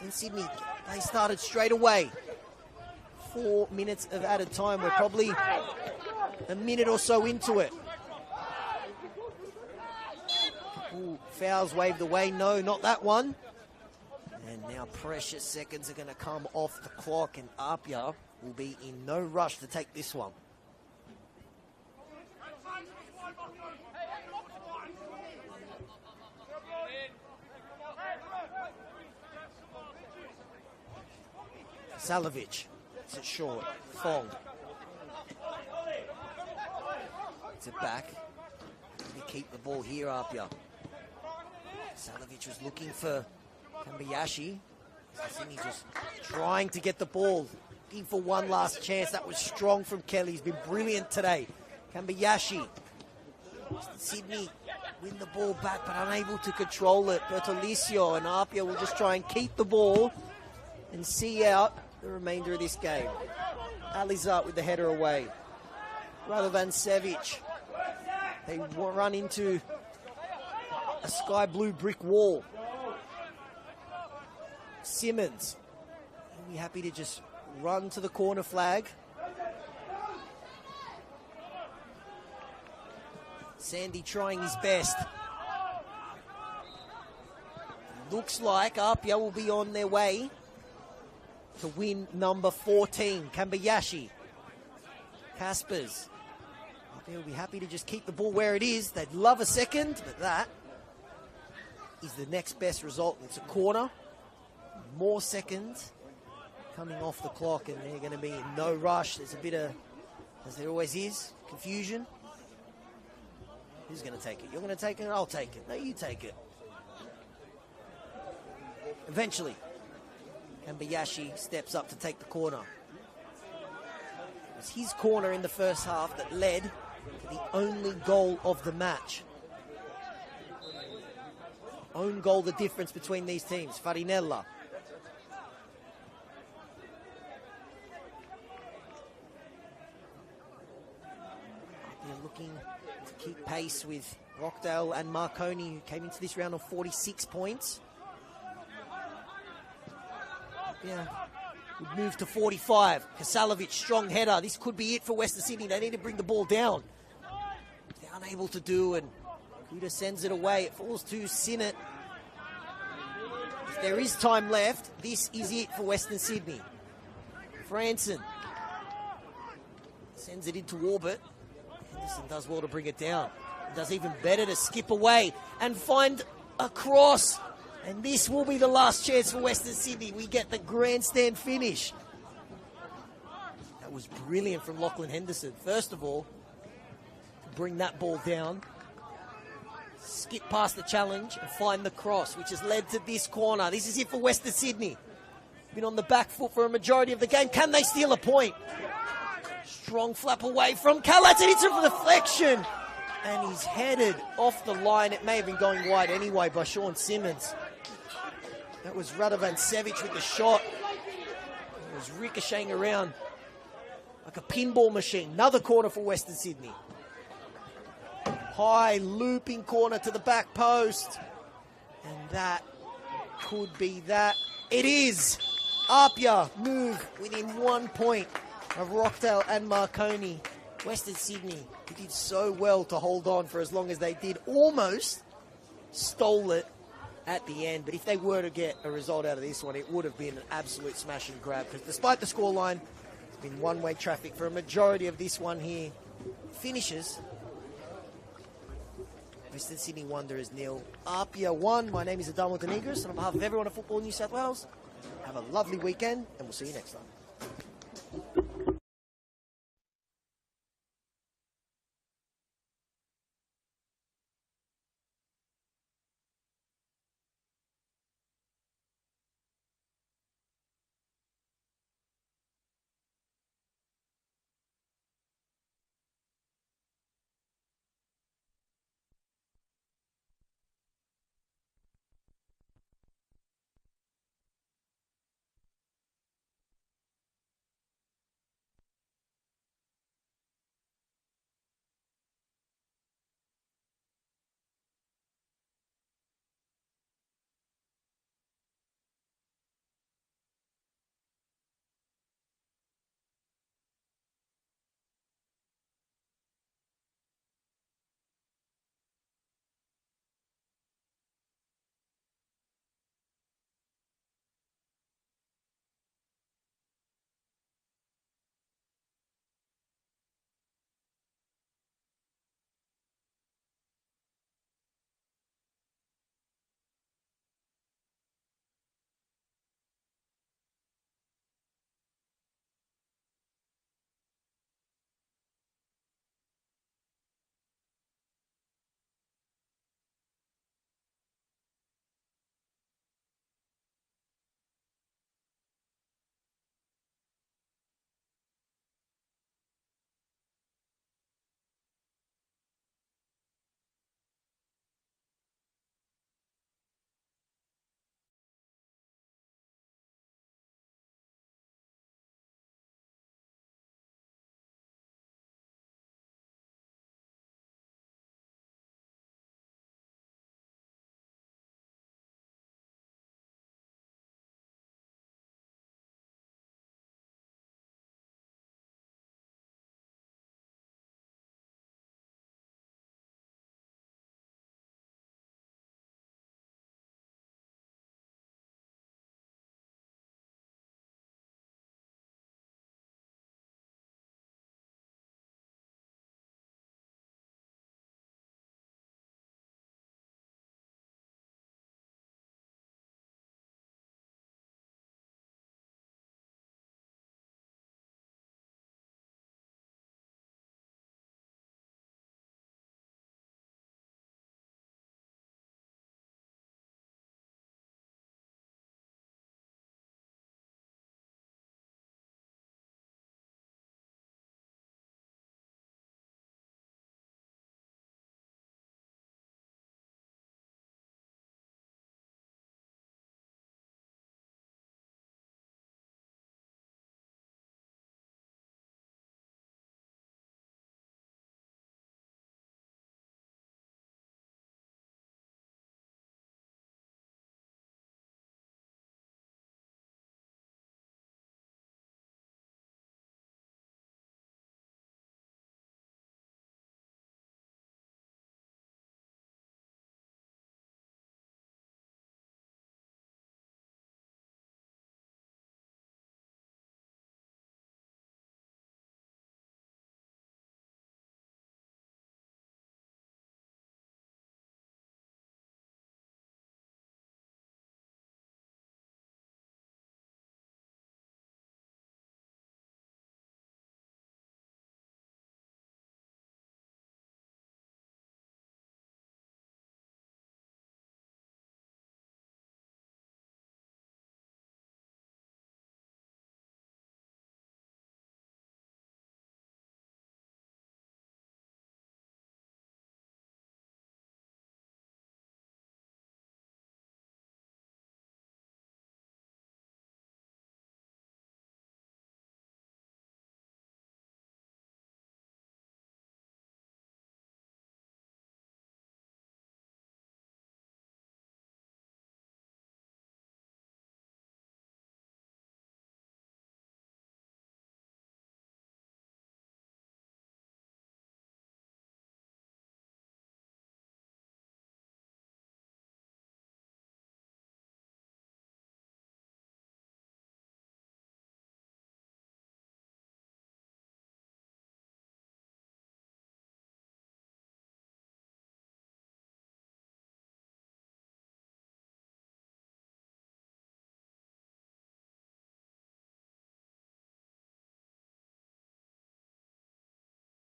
In Sydney, they started straight away. 4 minutes of added time, we're probably a minute or so into it. Ooh, fouls waved away. No, not that one. And now precious seconds are going to come off the clock, and APIA will be in no rush to take this one. Salovic. Is it short? Fong. It's it back. They keep the ball here, APIA. Salovic was looking for Kambayashi. Sydney just trying to get the ball. Looking for one last chance. That was strong from Kelly. He's been brilliant today. Kambayashi. Sydney win the ball back, but unable to control it. Bertolicio and APIA will just try and keep the ball and see out the remainder of this game. Alizat with the header away. Radovancevic. They run into a sky blue brick wall. Simmons. He'll be happy to just run to the corner flag. Sandy trying his best. Looks like APIA will be on their way to win number 14. Kambayashi. Kaspers. APIA will be happy to just keep the ball where it is. They'd love a second, but that is the next best result. It's a corner. More seconds coming off the clock, and they're going to be in no rush. There's a bit of, as there always is, confusion. Who's going to take it? You're going to take it? I'll take it. No, you take it. Eventually, Kambayashi steps up to take the corner. It was his corner in the first half that led to the only goal of the match. Own goal, the difference between these teams. Farinella. They're looking to keep pace with Rockdale and Marconi, who came into this round on 46 points. Yeah, would move to 45. Kasalovic, strong header. This could be it for Western Sydney. They need to bring the ball down. They're unable to do, and Kuda sends it away. It falls to Sinnott. If there is time left, this is it for Western Sydney. Franson sends it into orbit. Henderson does well to bring it down. Does even better to skip away and find a cross. And this will be the last chance for Western Sydney. We get the grandstand finish. That was brilliant from Lachlan Henderson. First of all, bring that ball down, skip past the challenge and find the cross, which has led to this corner. This is it for Western Sydney. been on the back foot for a majority of the game. Can they steal a point? Strong flap away from Kalatz, and it's a deflection. And he's headed off the line. It may have been going wide anyway by Sean Simmons. That was Radovan Sevic with the shot. It was ricocheting around like a pinball machine. Another corner for Western Sydney. High looping corner to the back post. And that could be that. It is. APIA move within 1 point of Rockdale and Marconi. Western Sydney, who did so well to hold on for as long as they did, almost stole it at the end. But if they were to get a result out of this one, it would have been an absolute smash and grab, because despite the scoreline, it's been one-way traffic for a majority of this one here. Finishes. Western Sydney Wanderers 0, APIA 1. My name is Adamo Denegris, and on behalf of everyone at Football New South Wales, have a lovely weekend, and we'll see you next time.